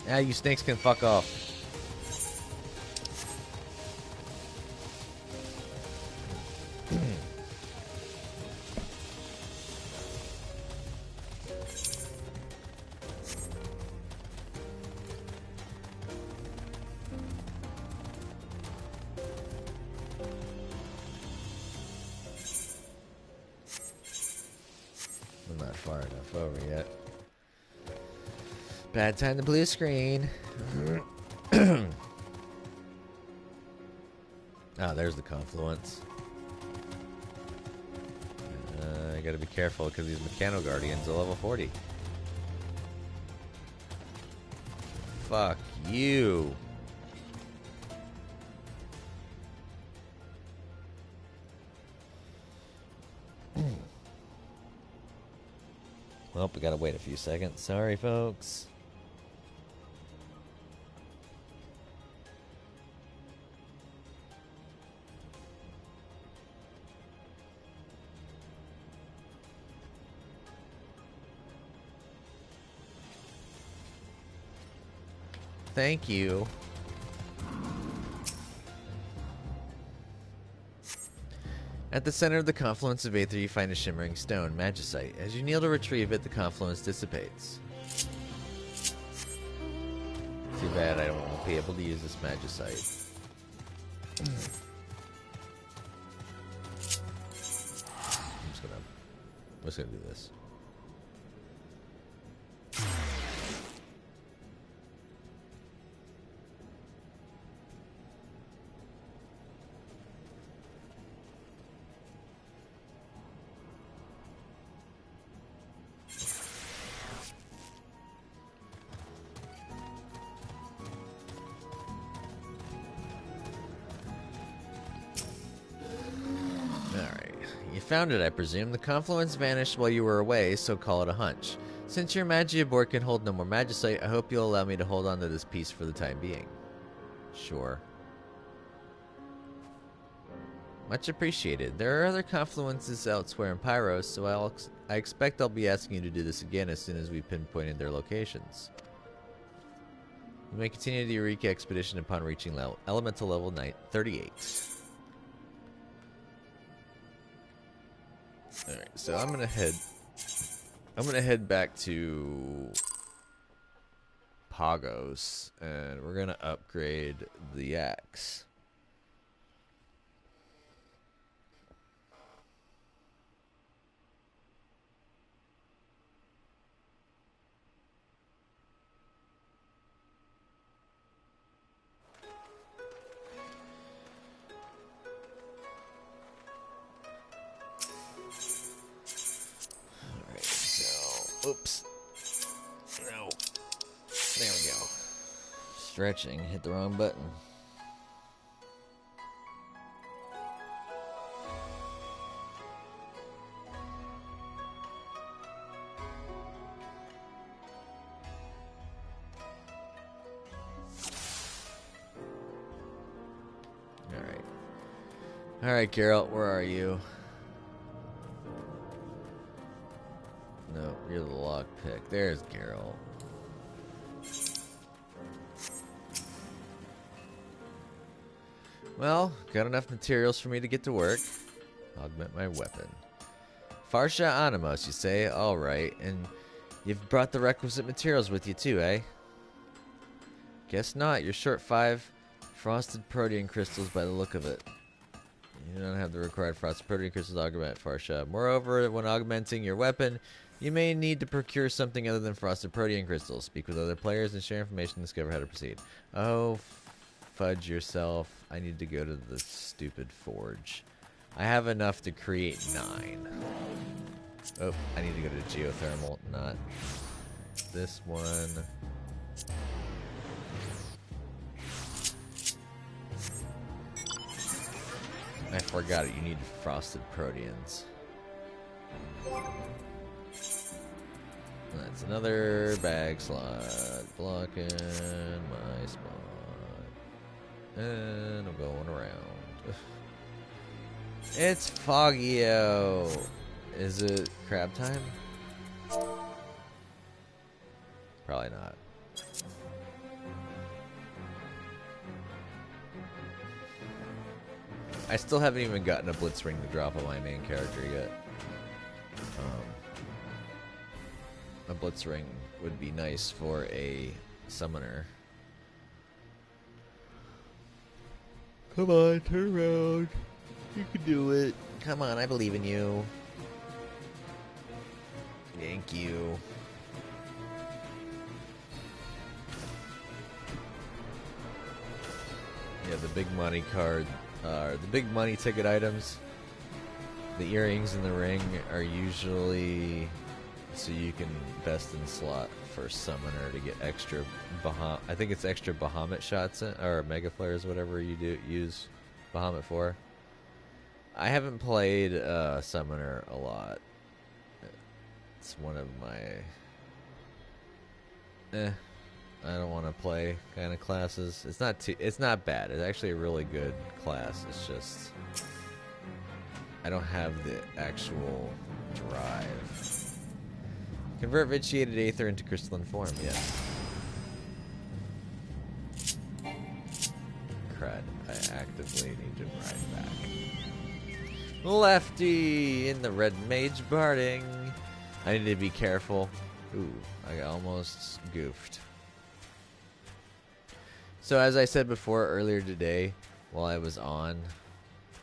Ah, you snakes can fuck off. stuff over yet. Bad time to blue screen. Ah, there's the confluence. I gotta be careful because these Mechano Guardians are level 40. Fuck you. Well, we gotta wait a few seconds. Sorry, folks. Thank you. At the center of the confluence of Aether, you find a shimmering stone, magicite. As you kneel to retrieve it, the confluence dissipates. Too bad I won't be able to use this magicite. I'm just gonna do this. Found it, I presume. The confluence vanished while you were away, so call it a hunch. Since your Magia board can hold no more magicite, I hope you'll allow me to hold on to this piece for the time being. Sure. Much appreciated. There are other confluences elsewhere in Pyros, so I expect I'll be asking you to do this again as soon as we've pinpointed their locations. You may continue the Eureka expedition upon reaching elemental level 38. Alright, so I'm gonna head back to Pagos, and we're gonna upgrade the axe. Oops. No. There we go. Stretching. Hit the wrong button. Alright. Alright, Geralt, where are you? No, you're the lockpick. There's Geralt. Well, got enough materials for me to get to work. Augment my weapon. Farsha Animos, you say? Alright, and you've brought the requisite materials with you too, eh? Guess not. You're short 5 frosted protean crystals by the look of it. You don't have the required frosted protean crystals to augment Farsha. Moreover, when augmenting your weapon, you may need to procure something other than frosted protean crystals. Speak with other players and share information to discover how to proceed. Oh, fudge yourself. I need to go to the stupid forge. I have enough to create 9. Oh, I need to go to geothermal, not this one. I forgot it. You need frosted proteans. That's another bag slot. Blocking my spot. And I'm going around. It's Foggio. Is it crab time? Probably not. I still haven't even gotten a blitz ring to drop on my main character yet. A blitz ring would be nice for a summoner. Come on, turn around. You can do it. Come on, I believe in you. Thank you. Yeah, the big money card, the big money ticket items. The earrings and the ring are usually so you can best in slot for summoner to get extra I think it's extra Bahamut shots or mega flares, whatever you use Bahamut for. I haven't played summoner a lot. It's one of my I don't want to play kind of classes. It's not bad. It's actually a really good class. It's just I don't have the actual drive. Convert vitiated aether into crystalline form, yes. Crud. I actively need to ride back. Lefty in the red mage barding. I need to be careful. Ooh, I almost goofed. So as I said before earlier today, while I was on,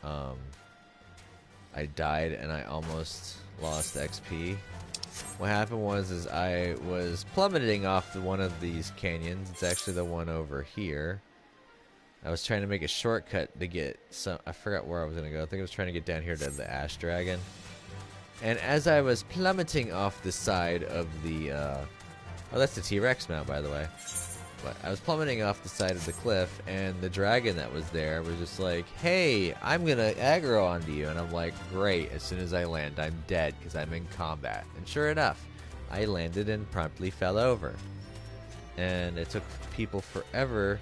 I died and I almost lost XP. What happened was I was plummeting off one of these canyons. It's actually the one over here. I was trying to make a shortcut to get some. I forgot where I was gonna go. I think I was trying to get down here to the Ash Dragon. And as I was plummeting off the side of the, oh, that's the T-Rex mount, by the way. But I was plummeting off the side of the cliff, and the dragon that was there was just like, hey, I'm gonna aggro onto you. And I'm like, great, as soon as I land, I'm dead, because I'm in combat. And sure enough, I landed and promptly fell over. And it took people forever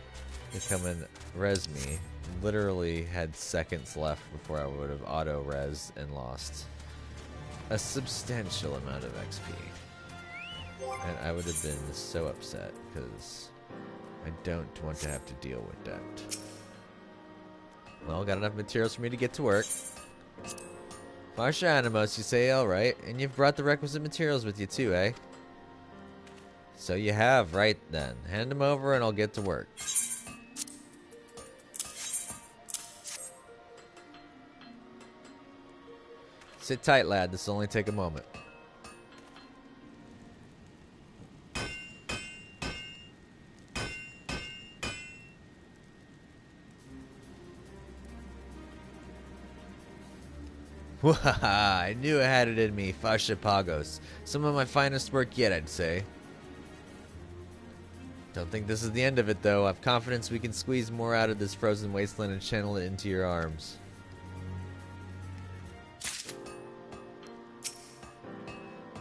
to come and res me. Literally had seconds left before I would have auto-res and lost a substantial amount of XP. And I would have been so upset, because I don't want to have to deal with that. Well, got enough materials for me to get to work. Marsha Animos, you say, alright. And you've brought the requisite materials with you too, eh? So you have, right then. Hand them over and I'll get to work. Sit tight, lad. This will only take a moment. I knew I had it in me, Fascia Pagos. Some of my finest work yet, I'd say. Don't think this is the end of it, though. I've confidence we can squeeze more out of this frozen wasteland and channel it into your arms.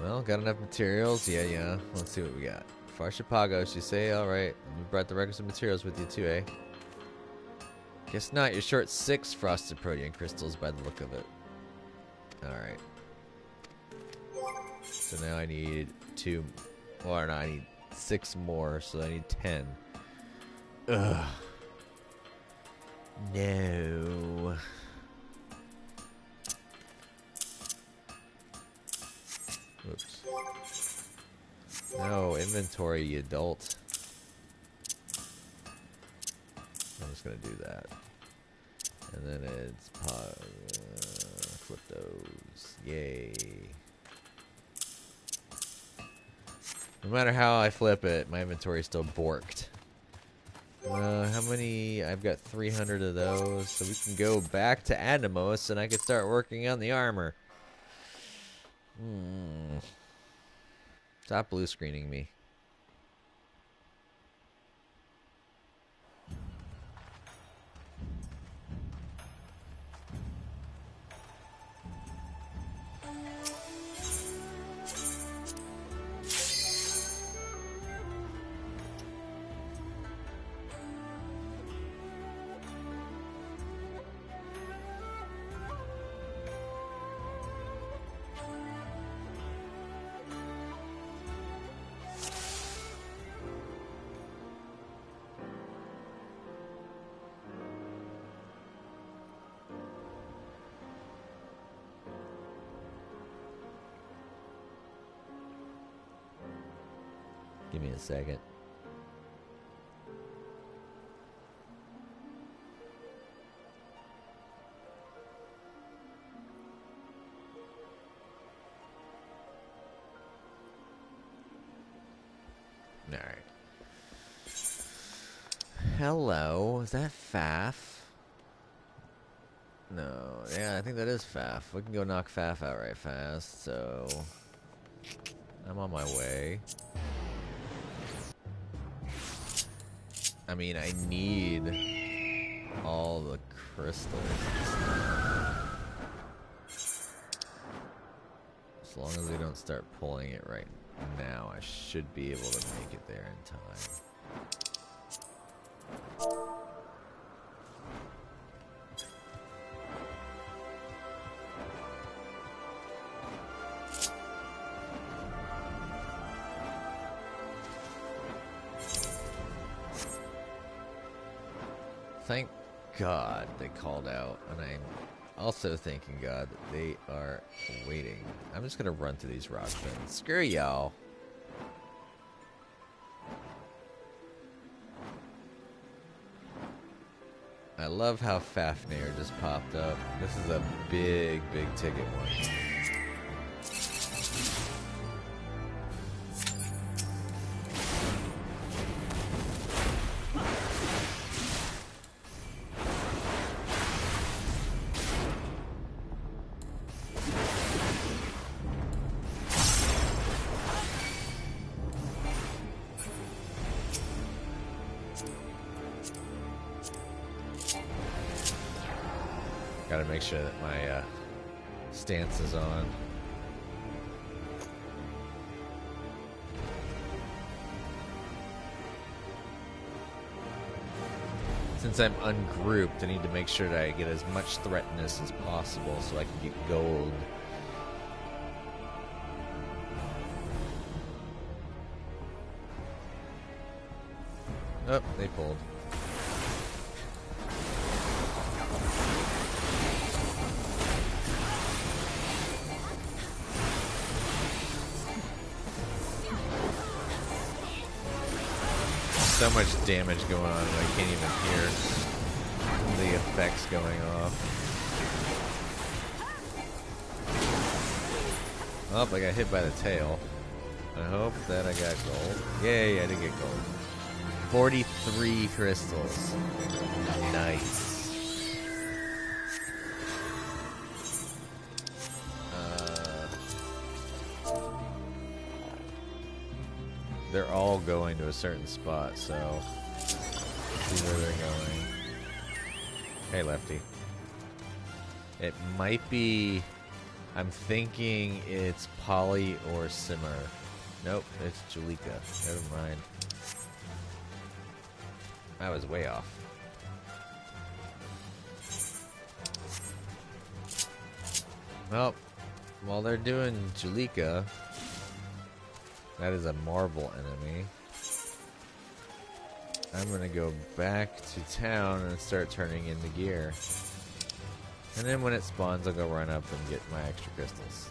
Well, got enough materials? Yeah. Let's see what we got. Fascia Pagos, you say? Alright. You brought the requisite materials with you, too, eh? Guess not. You're short 6 frosted protean crystals by the look of it. Alright. So now I need 2. Or no, I need 6 more, so I need 10. Ugh. No. Oops. No, inventory, you adult. I'm just gonna do that. And then it's flip those. Yay. No matter how I flip it, my inventory is still borked. How many? I've got 300 of those, so we can go back to Animos and I can start working on the armor. Stop blue screening me. Give me a second. Hello, is that Faf? No, yeah, I think that is Faf. We can go knock Faf out right fast, so I'm on my way. I mean, I need all the crystals. As long as we don't start pulling it right now, I should be able to make it there in time. Thank God they called out, and I'm also thanking God that they are waiting. I'm just gonna run through these rock bins. Screw y'all. I love how Fafnir just popped up. This is a big, big ticket one. Gotta make sure that my stance is on. Since I'm ungrouped, I need to make sure that I get as much threatness as possible so I can get gold. Oh, they pulled. So much damage going on that I can't even hear the effects going off. Oh, I got hit by the tail. I hope that I got gold. Yay, I did get gold. 43 crystals. Nice. They're all going to a certain spot, so see where they're going. Hey, Lefty. It might be... I'm thinking it's Polly or Simmer. Nope, it's Julika. Never mind. I was way off. Well, while they're doing Julika... That is a marble enemy. I'm gonna go back to town and start turning into gear. And then when it spawns, I'll go run up and get my extra crystals.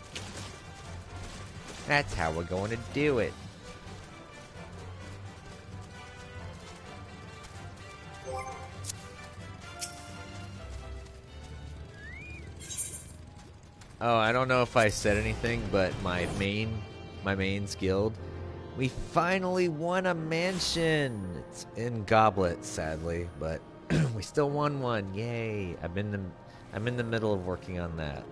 That's how we're going to do it. Oh, I don't know if I said anything, but my main guild, we finally won a mansion. It's in Goblet, sadly, but we still won one. Yay! I'm in the middle of working on that,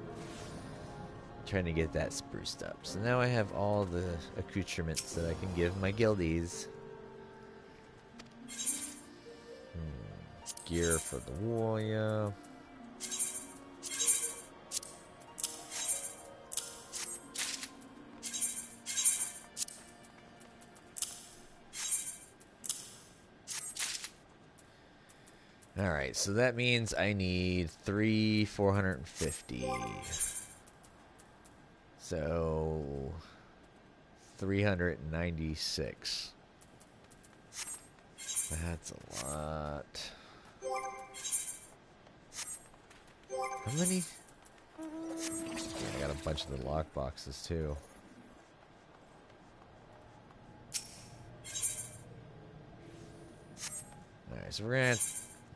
trying to get that spruced up. So now I have all the accoutrements that I can give my guildies. Gear for the warrior. Alright, so that means I need 450. So 396. That's a lot. How many? Yeah, I got a bunch of the lock boxes too. Alright, so we're gonna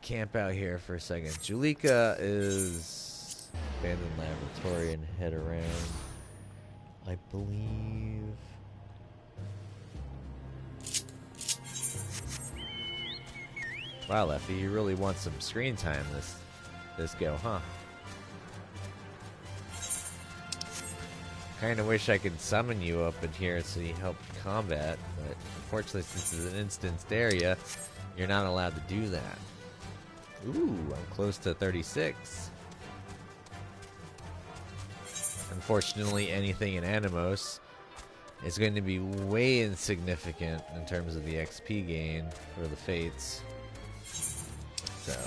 camp out here for a second. Julika is abandoned laboratory and head around, I believe. Wow, Leffy, you really want some screen time this go, huh? Kinda wish I could summon you up in here so you help combat, but unfortunately since it's an instanced area, you're not allowed to do that. Ooh, I'm close to 36. Unfortunately, anything in Animos is going to be way insignificant in terms of the XP gain for the Fates. So,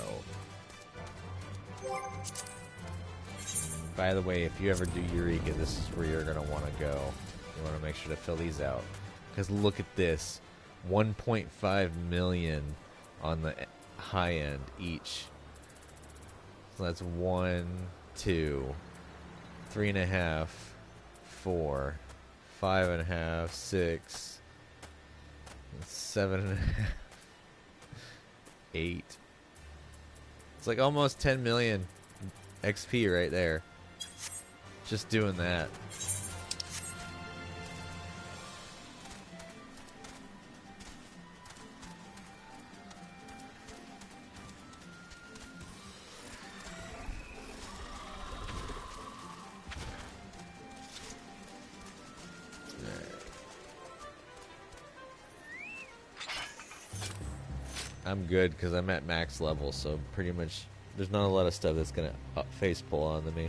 by the way, if you ever do Eureka, this is where you're going to want to go. You want to make sure to fill these out. Because look at this. 1.5 million on the high end each. So that's 1, 2, 3.5, 4, 5.5, 6, 7.5, 8. It's like almost 10 million XP right there. Just doing that. I'm good because I'm at max level, so pretty much there's not a lot of stuff that's gonna face pull onto me.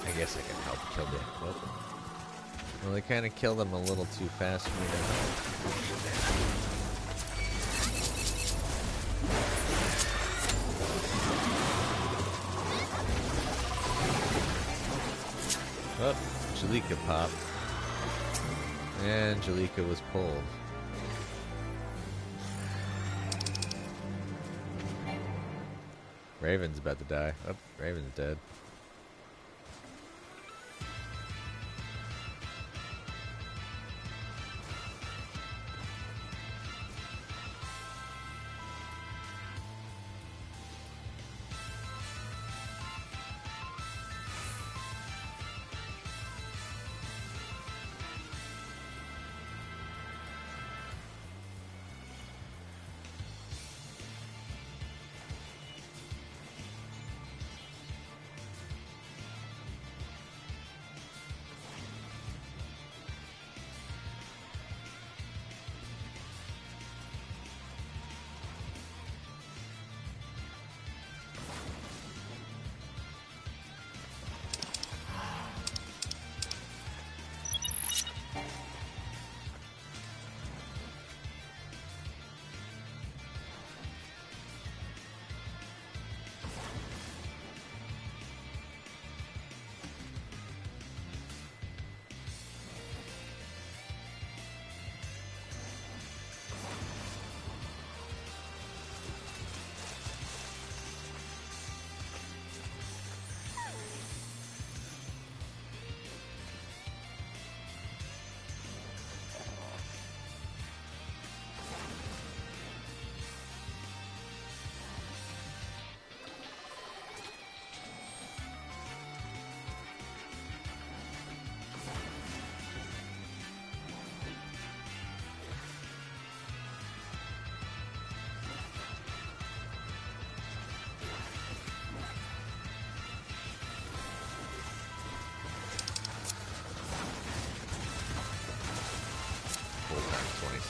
I guess I can help kill them. Oh. Well, they kind of kill them a little too fast for me now. Oh, Jalika popped. And Jalika was pulled. Raven's about to die. Oh, Raven's dead.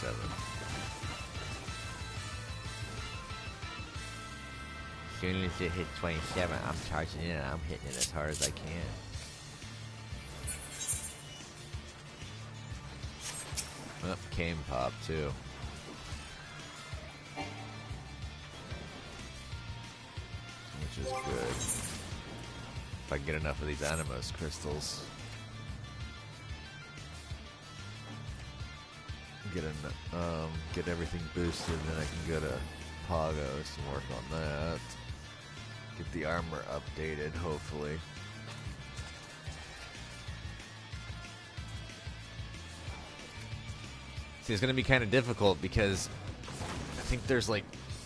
27. As soon as it hits 27, I'm charging in and I'm hitting it as hard as I can. Oh, cane pop too. Which is good. If I can get enough of these Animos crystals. Get everything boosted, then I can go to Pagos and work on that. Get the armor updated, hopefully. See, it's going to be kind of difficult because I think there's like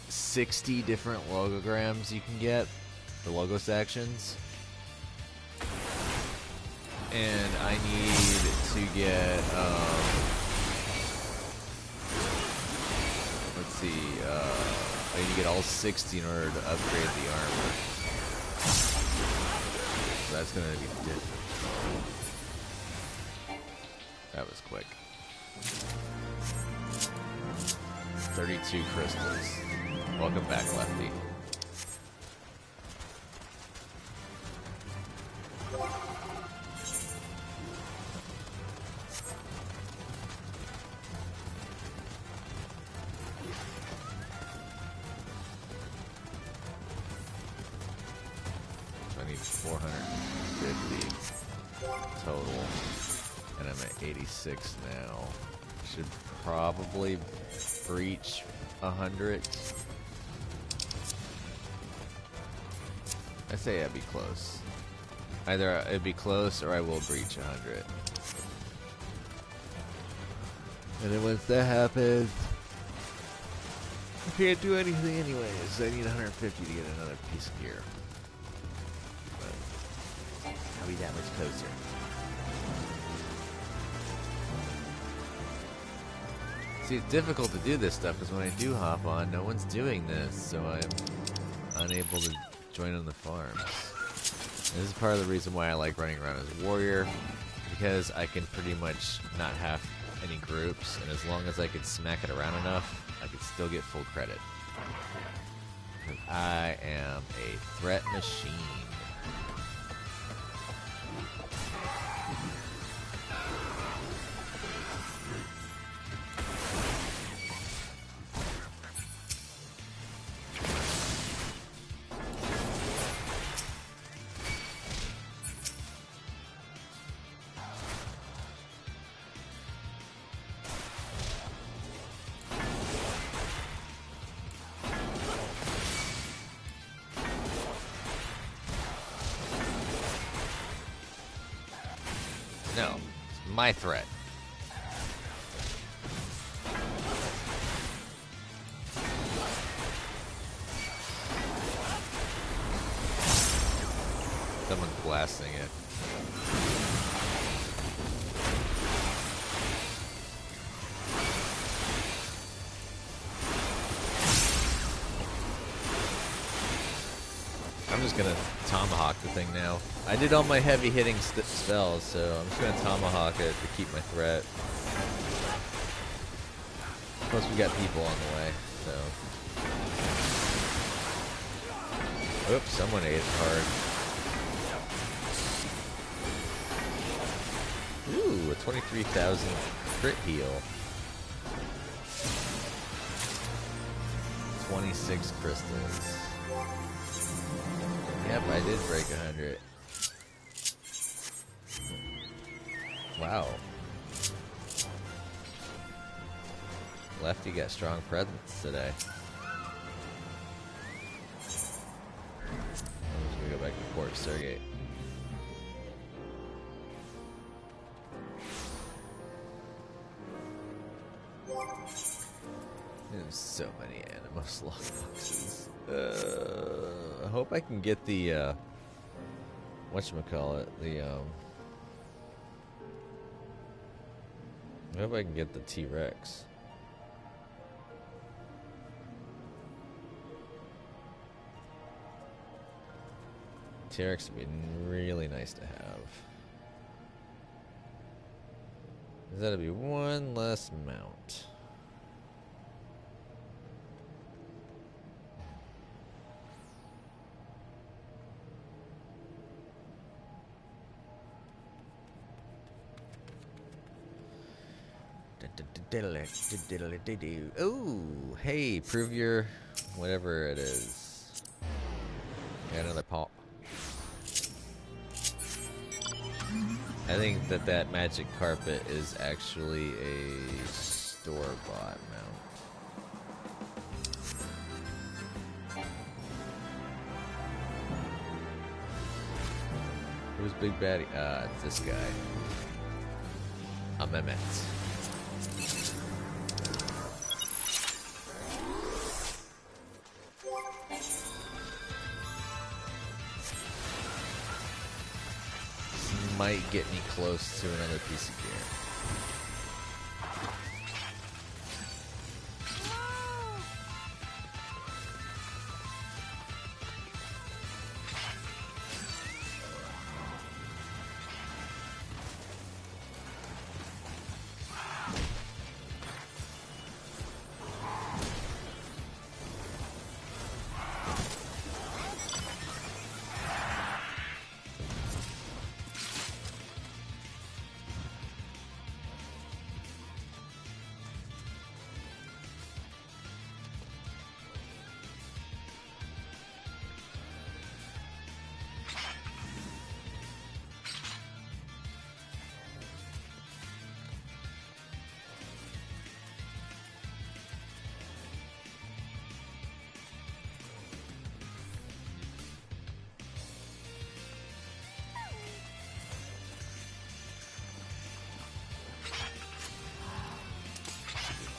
60 different logograms you can get, the logo sections. And I need to get, let's see, I need to get all 60 in order to upgrade the armor. So that's going to be difficult. That was quick. 32 crystals. Welcome back, Lefty. I need 450 total, and I'm at 86 now. Should probably breach 100. I say I'd be close. Either it'd be close or I will breach 100. And then once that happens, I can't do anything anyways. I need 150 to get another piece of gear. But I'll be that much closer. See, it's difficult to do this stuff because when I do hop on, no one's doing this, so I'm unable to join on the farms. And this is part of the reason why I like running around as a warrior, because I can pretty much not have any groups, and as long as I can smack it around enough, I can still get full credit. Because I am a threat machine. No, it's my threat. Someone's blasting it. I'm just gonna tomahawk the thing now. I did all my heavy hitting spells, so I'm just gonna tomahawk it to keep my threat. Plus we got people on the way, so. Oops, someone ate it hard. Ooh, a 23,000 crit heal. 26 crystals. Yep, I did break 100. Wow. Lefty got strong presence today. I'm just gonna go back to Port Sergate. There's so many Animos lock boxes. I hope I can get the whatchamacallit, I hope I can get the T-Rex. T-Rex would be really nice to have. That'll be one less mount. Oh, hey, prove your whatever it is. Got another pop. I think that magic carpet is actually a store-bought mount. Who's Big Baddie? It's this guy. A Mehmet. Might get me close to another piece of gear.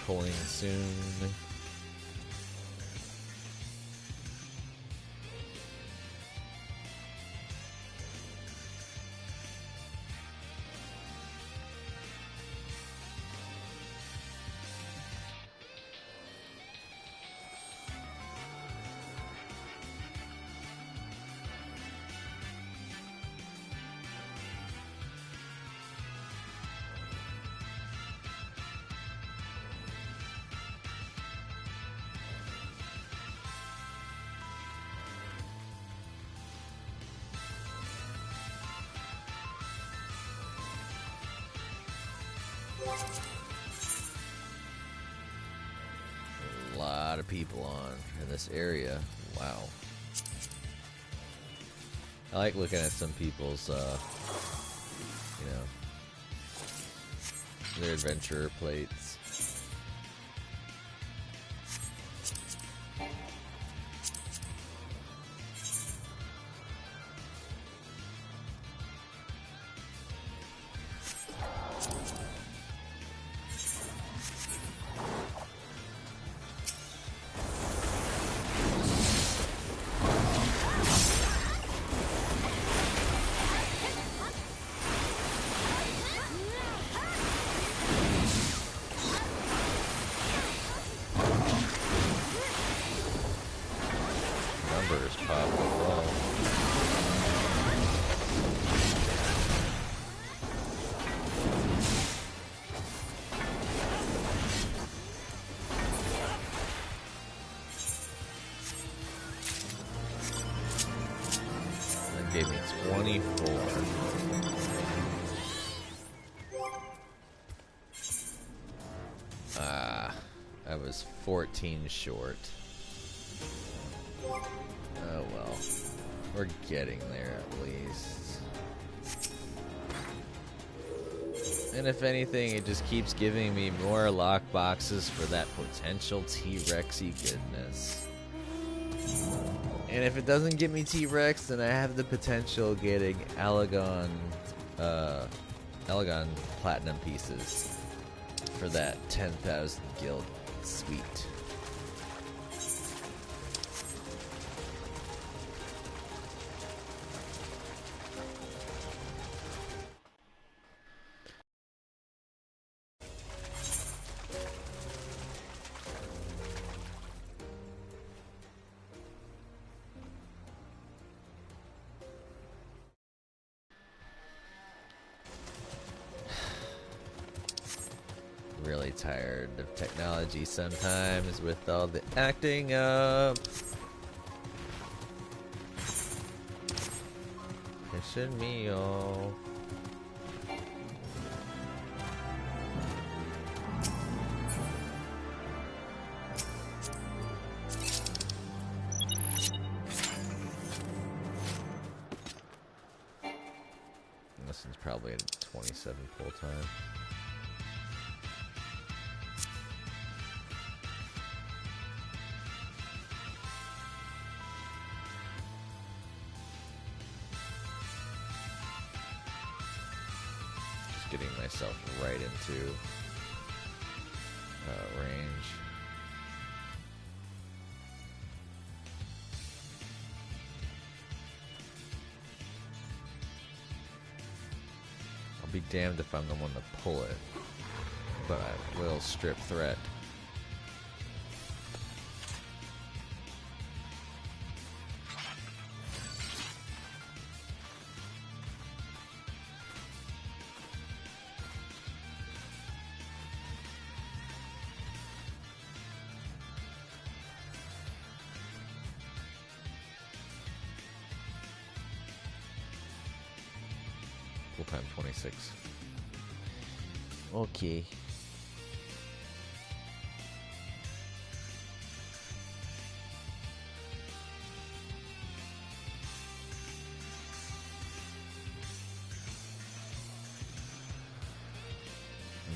Pulling soon. A lot of people on in this area. Wow. I like looking at some people's, you know, their adventurer plates. Gave me 24. I was 14 short. Oh well. We're getting there at least. And if anything, it just keeps giving me more lock boxes for that potential T-Rexy goodness. And if it doesn't get me T-Rex, then I have the potential of getting Alagon Platinum pieces for that 10,000 guild suite. Really tired of technology sometimes with all the acting up. Pissing me off. This one's probably at 27 pull time. Just getting myself right into range. I'll be damned if I'm the one to pull it, but I will strip threat. Full time 26. Okay.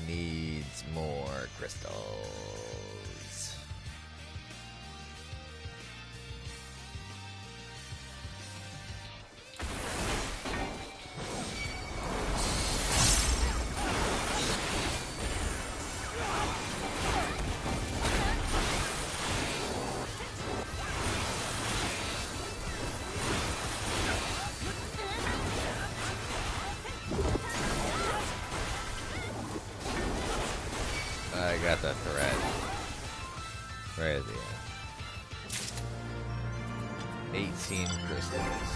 Needs more crystals. I got that thread right at the end. 18 crystals.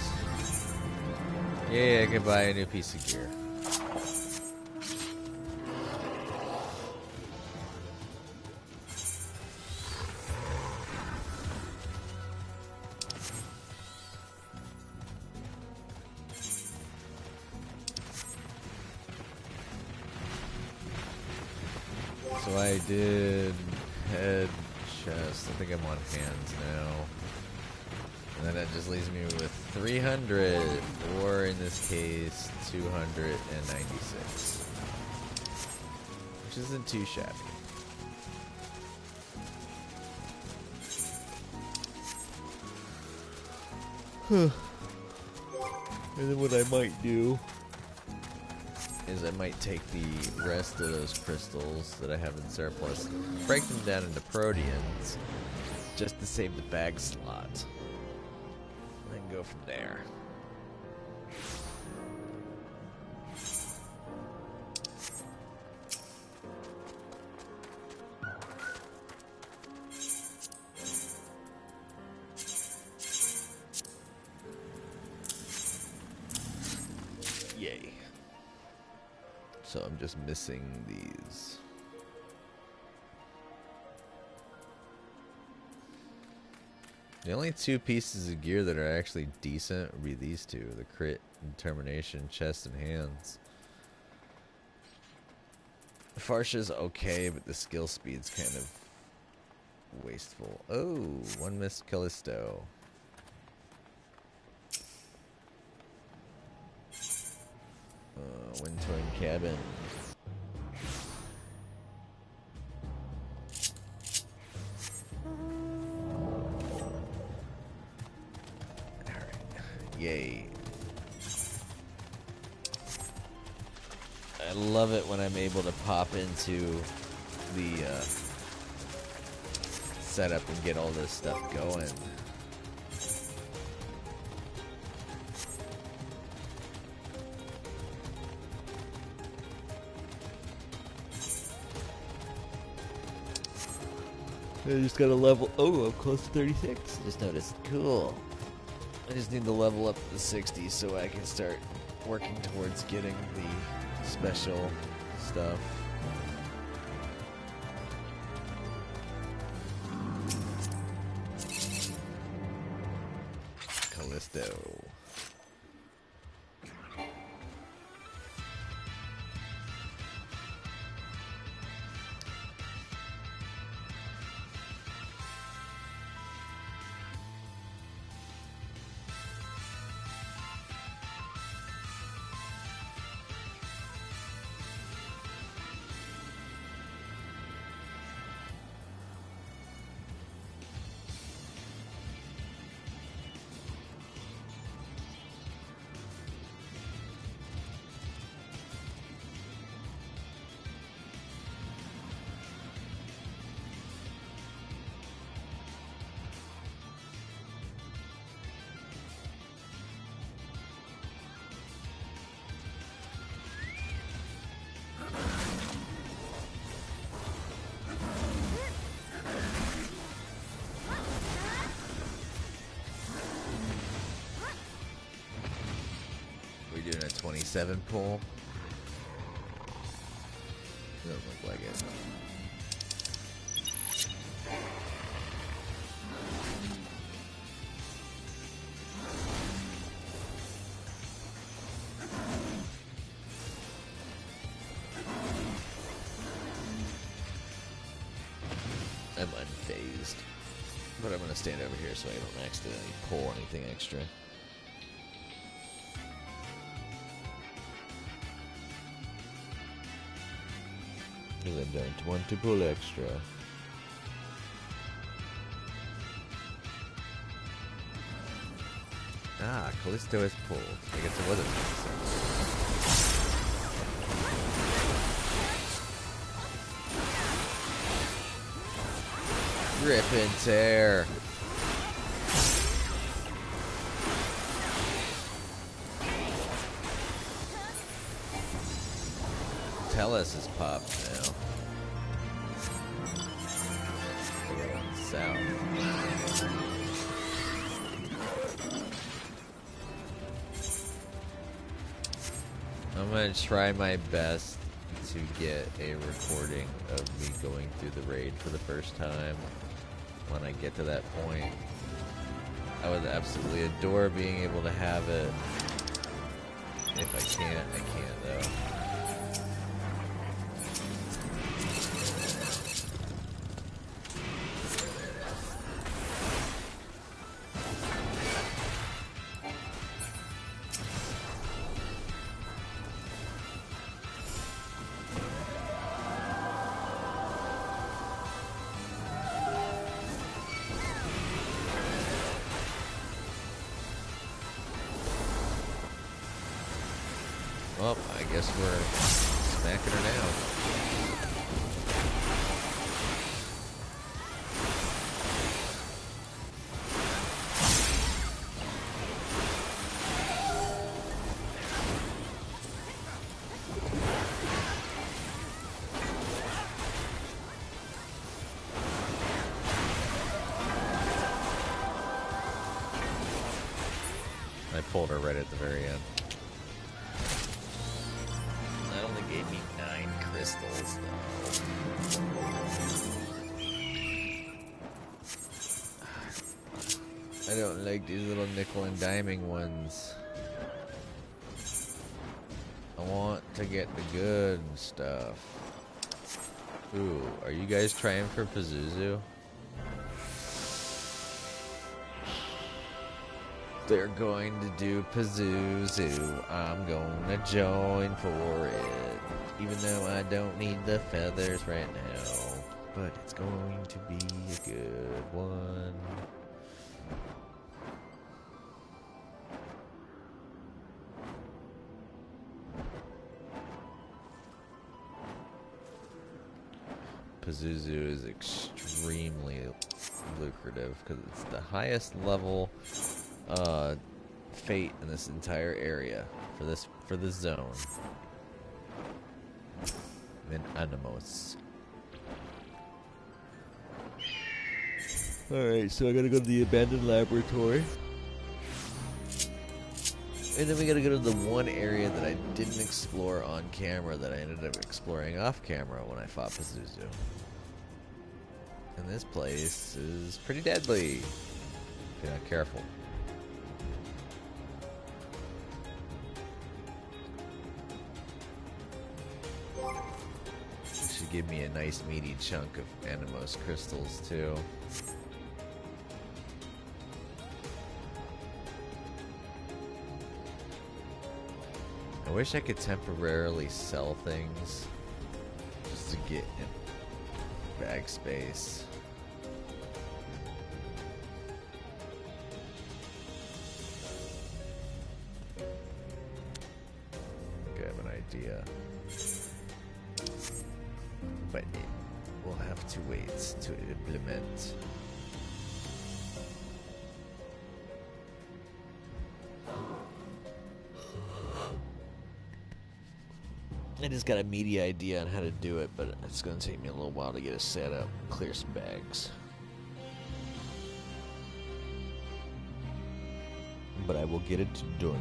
Yeah, I can buy a new piece of gear. So I did head, chest. I think I'm on hands now. And then that just leaves me with 300, or in this case, 296. Which isn't too shabby. And then what I might do is I might take the rest of those crystals that I have in surplus, break them down into proteans, just to save the bag slot, and then go from there. Yay. So I'm just missing these. The only two pieces of gear that are actually decent would be these two, the crit, determination, chest, and hands. Farsha's okay, but the skill speed's kind of wasteful. Oh, one missed Callisto. Wind Twin Cabin. Alright. Yay. I love it when I'm able to pop into the setup and get all this stuff going. I just gotta level. Oh, I'm close to 36. Just noticed. Cool. I just need to level up to the 60 so I can start working towards getting the special stuff. Callisto. P97 pull. Doesn't look like it. I'm unfazed. But I'm going to stand over here so I don't accidentally pull anything extra. Because I don't want to pull extra. Ah, Callisto is pulled. I guess it wasn't. Rip and tear. Tellus is popped now. South. I'm gonna try my best to get a recording of me going through the raid for the first time when I get to that point. I would absolutely adore being able to have it. If I can't, I can't though. Well, I guess we're smacking her down. I pulled her right at the very end. That only gave me 9 crystals, though. I don't like these little nickel and diming ones. I want to get the good stuff. Ooh, are you guys trying for Pazuzu? They're going to do Pazuzu. I'm gonna join for it. Even though I don't need the feathers right now. But it's going to be a good one. Pazuzu is extremely lucrative because it's the highest level fate in this entire area for this zone. And Animos. Alright, so I gotta go to the abandoned laboratory. And then we gotta go to the one area that I didn't explore on camera that I ended up exploring off camera when I fought Pazuzu. And this place is pretty deadly if you're not careful. It should give me a nice meaty chunk of Animos crystals too. I wish I could temporarily sell things just to get in bag space. I think I have an idea. But we'll have to wait to implement. I just got a meaty idea on how to do it, but it's going to take me a little while to get it set up and clear some bags. But I will get it done.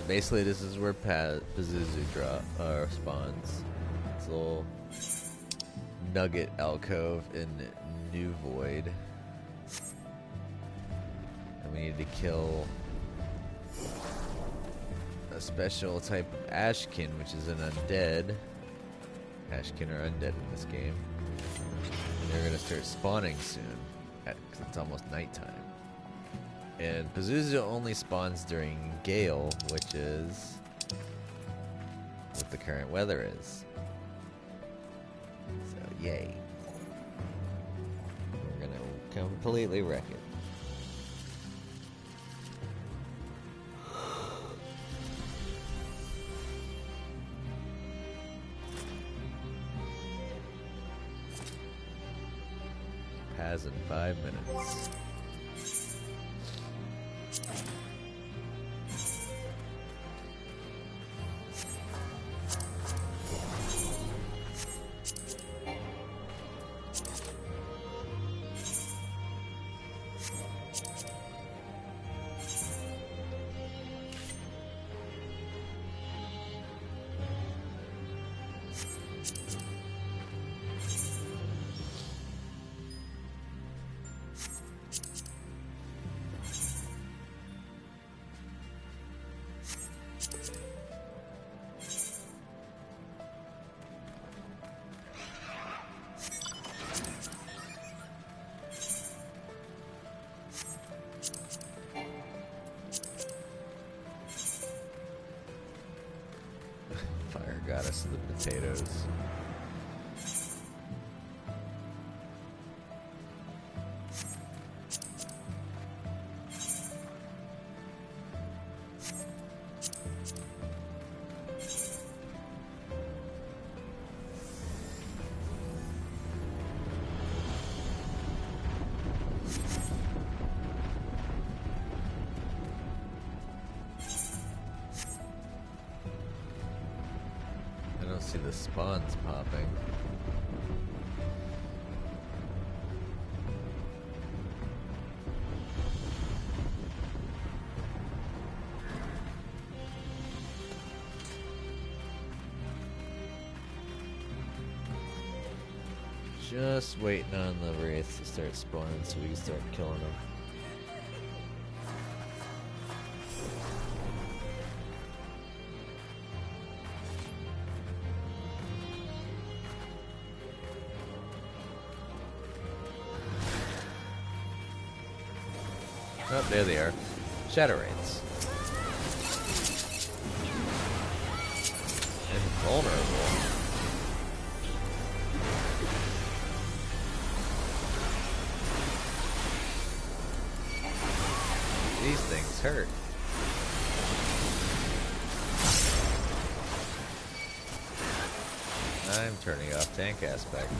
basically this is where Pazuzu spawns. It's a little nugget alcove in New Void. And we need to kill a special type of Ashkin, which is an undead. Ashkin are undead in this game. And they're gonna start spawning soon, because it's almost nighttime. And Pazuzu only spawns during Gale, which is what the current weather is. So, yay. We're gonna completely wreck it. Has in 5 minutes. Fire goddess of the potatoes. See the spawns popping. Just waiting on the wraiths to start spawning so we can start killing them. Oh, there they are. Shadow Wraiths. Invulnerable. These things hurt. I'm turning off tank aspect now.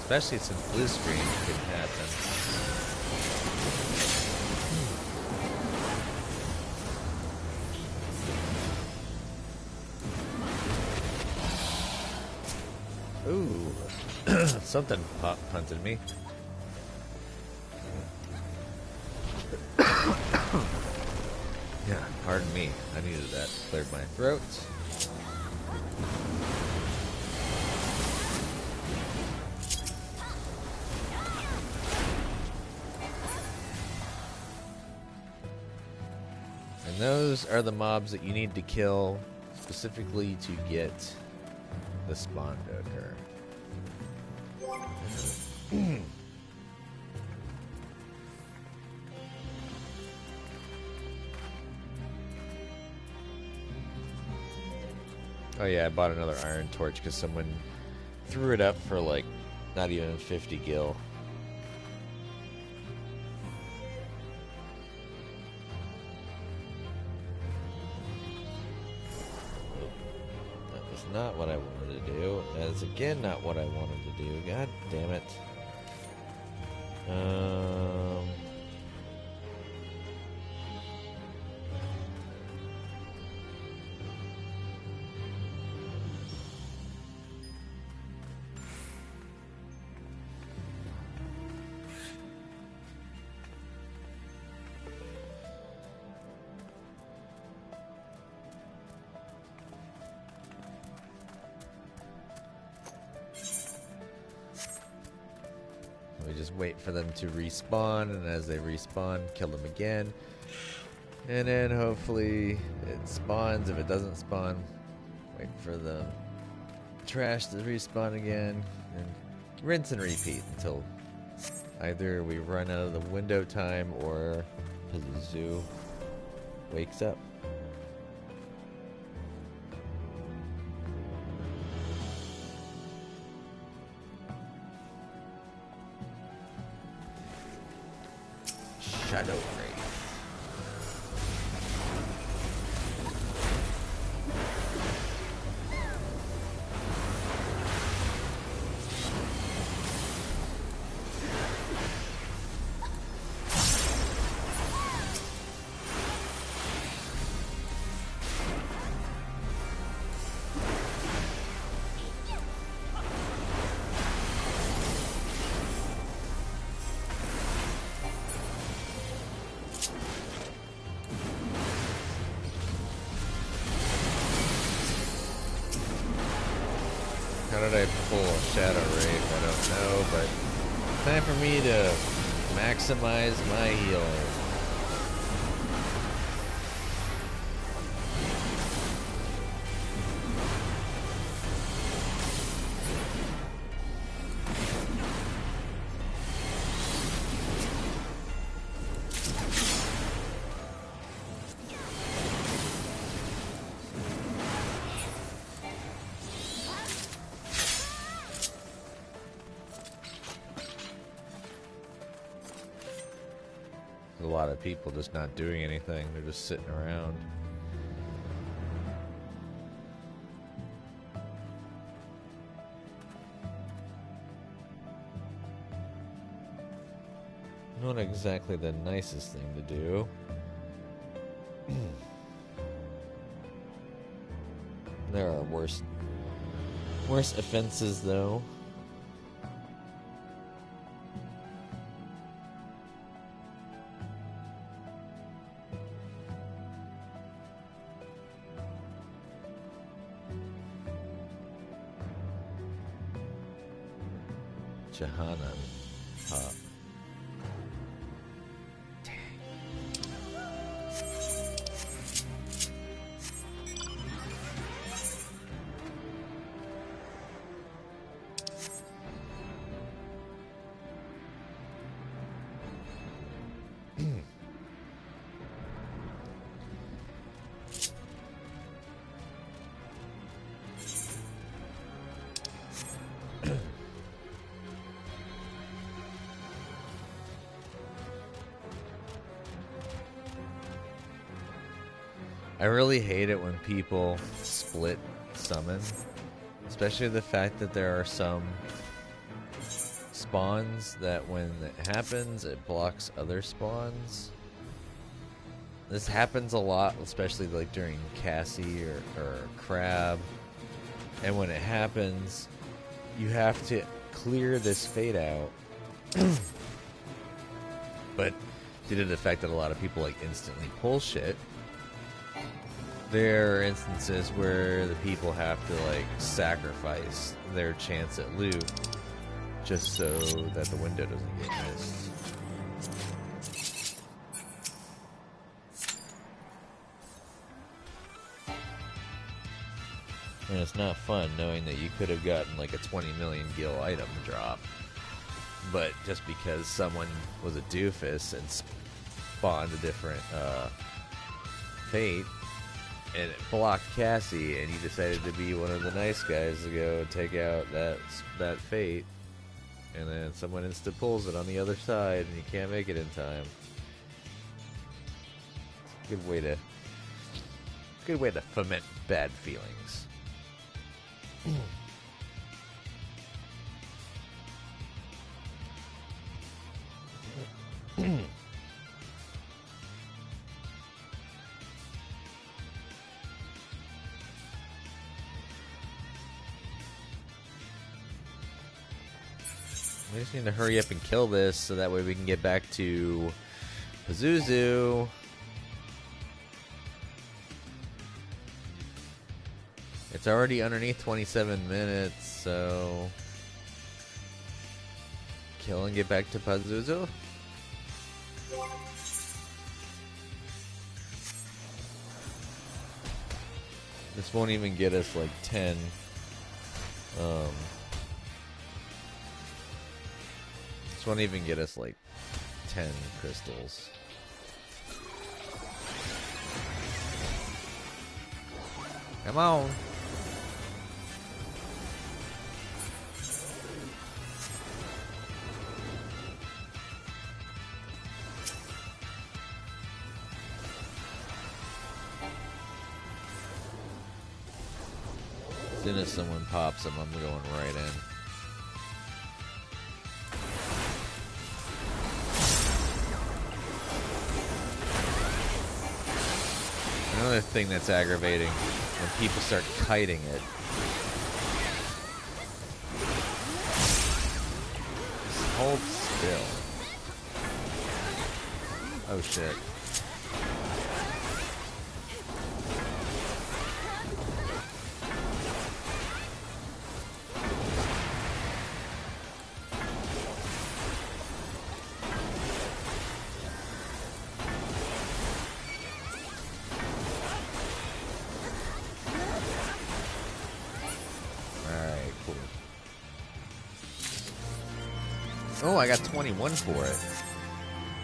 Especially since blue screen couldn't happen. Ooh. Something punted me. Yeah, pardon me. I needed that. Cleared my throat. And those are the mobs that you need to kill specifically to get the spawn to occur. Oh yeah, I bought another iron torch because someone threw it up for like not even 50 gil. That was not what I wanted to do. That is again not what I wanted to do. God damn it. We just wait for them to respawn, and as they respawn, kill them again. And then hopefully it spawns. If it doesn't spawn, wait for the trash to respawn again. And rinse and repeat until either we run out of the window time or Pazuzu wakes up. Shadow Ray. How did I pull a Shadow Wraith? I don't know, but time for me to maximize my healing. A lot of people just not doing anything. They're just sitting around. Not exactly the nicest thing to do. There are worse offenses, though. Jahanan. Huh. I really hate it when people split summon, especially the fact that there are some spawns that when it happens, it blocks other spawns. This happens a lot, especially like during Cassie or Crab. And when it happens, you have to clear this fade out. But due to the fact that a lot of people like instantly pull shit, there are instances where the people have to like sacrifice their chance at loot just so that the window doesn't get missed. And it's not fun knowing that you could have gotten like a 20 million gil item drop, but just because someone was a doofus and spawned a different fate and it blocked Cassie, and he decided to be one of the nice guys to go take out that fate, and then someone insta pulls it on the other side, and you can't make it in time. Good way to foment bad feelings. We just need to hurry up and kill this so that way we can get back to Pazuzu. It's already underneath 27 minutes, so kill and get back to Pazuzu? This won't even get us like 10. This won't even get us like 10 crystals. Come on. As soon as someone pops them, I'm going right in. Another thing that's aggravating when people start kiting it. Just hold still. Oh shit. Oh, I got 21 for it.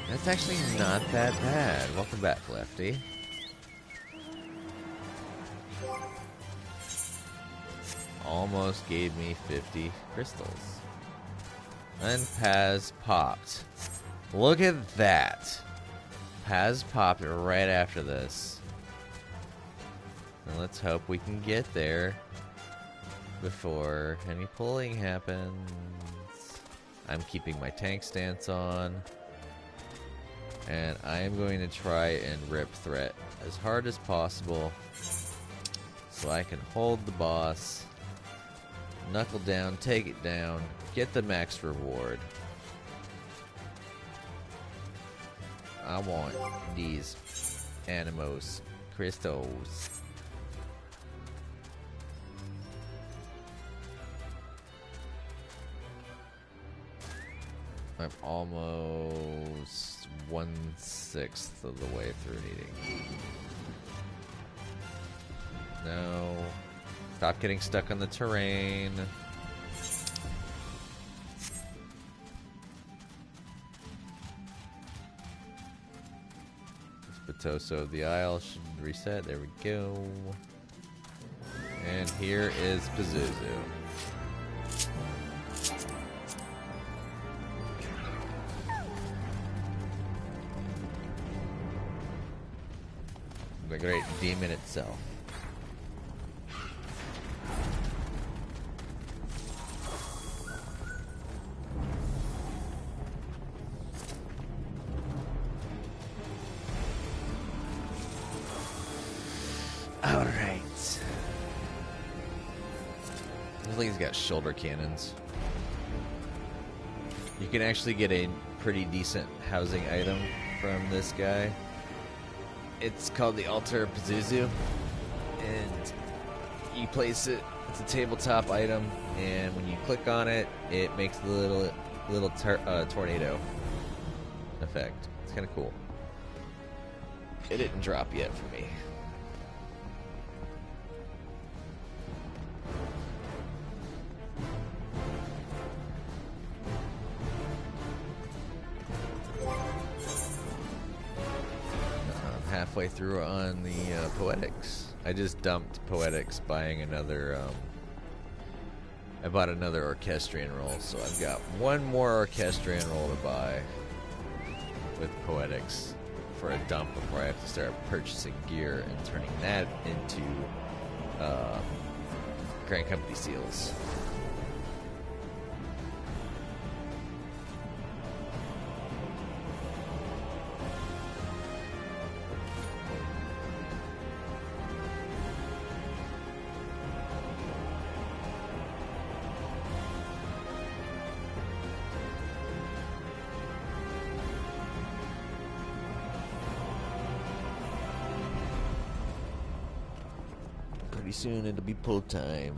That's actually not that bad. Welcome back, Lefty. Almost gave me 50 crystals. And Paz popped. Look at that. Paz popped right after this. And let's hope we can get there before any pulling happens. I'm keeping my tank stance on, and I am going to try and rip threat as hard as possible so I can hold the boss, knuckle down, take it down, get the max reward. I want these Animos crystals. I'm almost 1/6 of the way through needing. No. Stop getting stuck on the terrain. Potoso of the Isle should reset. There we go. And here is Pazuzu. The great demon itself. Alright. Looks like he's got shoulder cannons. You can actually get a pretty decent housing item from this guy. It's called the Altar of Pazuzu, and you place it. It's a tabletop item, and when you click on it, it makes the little tornado effect. It's kind of cool. It didn't drop yet for me. Halfway through on the Poetics. I just dumped Poetics buying another, I bought another Orchestrion roll, so I've got one more Orchestrion roll to buy with Poetics for a dump before I have to start purchasing gear and turning that into Grand Company seals. Pretty soon it'll be pull time.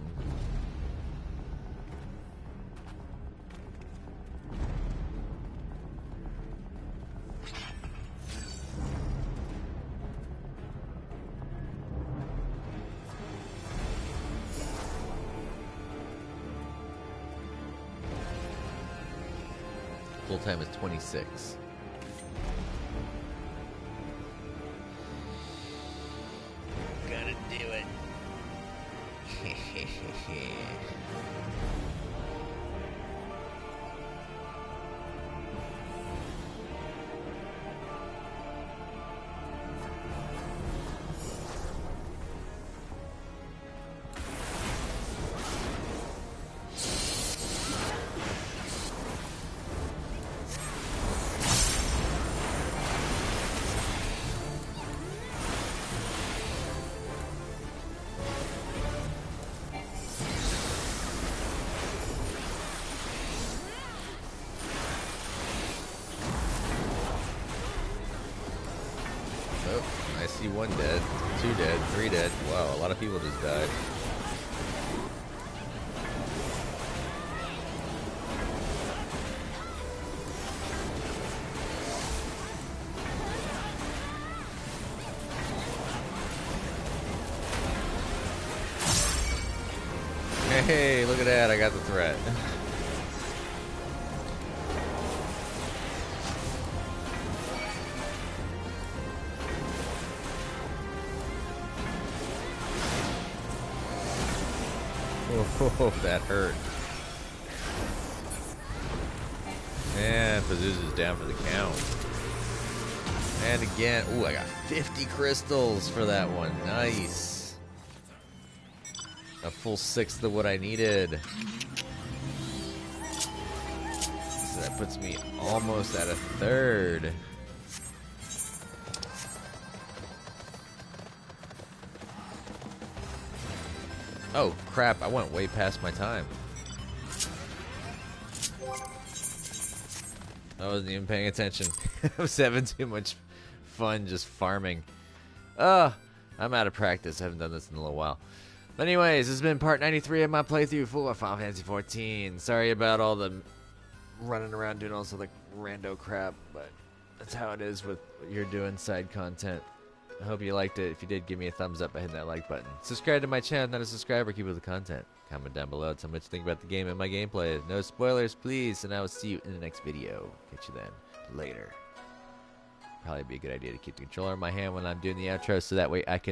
full time is 26. Gotta do it. I see 1 dead, 2 dead, 3 dead. Wow, a lot of people just died. Hey, look at that, I got the threat. Oh, that hurt. And Pazuzu's down for the count. And again, ooh, I got 50 crystals for that one. Nice. A full 1/6 of what I needed. So that puts me almost at a 1/3. Oh, crap, I went way past my time. I wasn't even paying attention. I was having too much fun just farming. I'm out of practice. I haven't done this in a little while. But anyways, this has been part 93 of my playthrough for Final Fantasy XIV. Sorry about all the running around doing all sorts of rando crap, but that's how it is with what you're doing side content. I hope you liked it. If you did, give me a thumbs up by hitting that like button. Subscribe to my channel, not a subscriber. Keep up with the content. Comment down below. Tell me what you think about the game and my gameplay. No spoilers, please. And I will see you in the next video. Catch you then. Later. Probably be a good idea to keep the controller in my hand when I'm doing the outro, so that way I can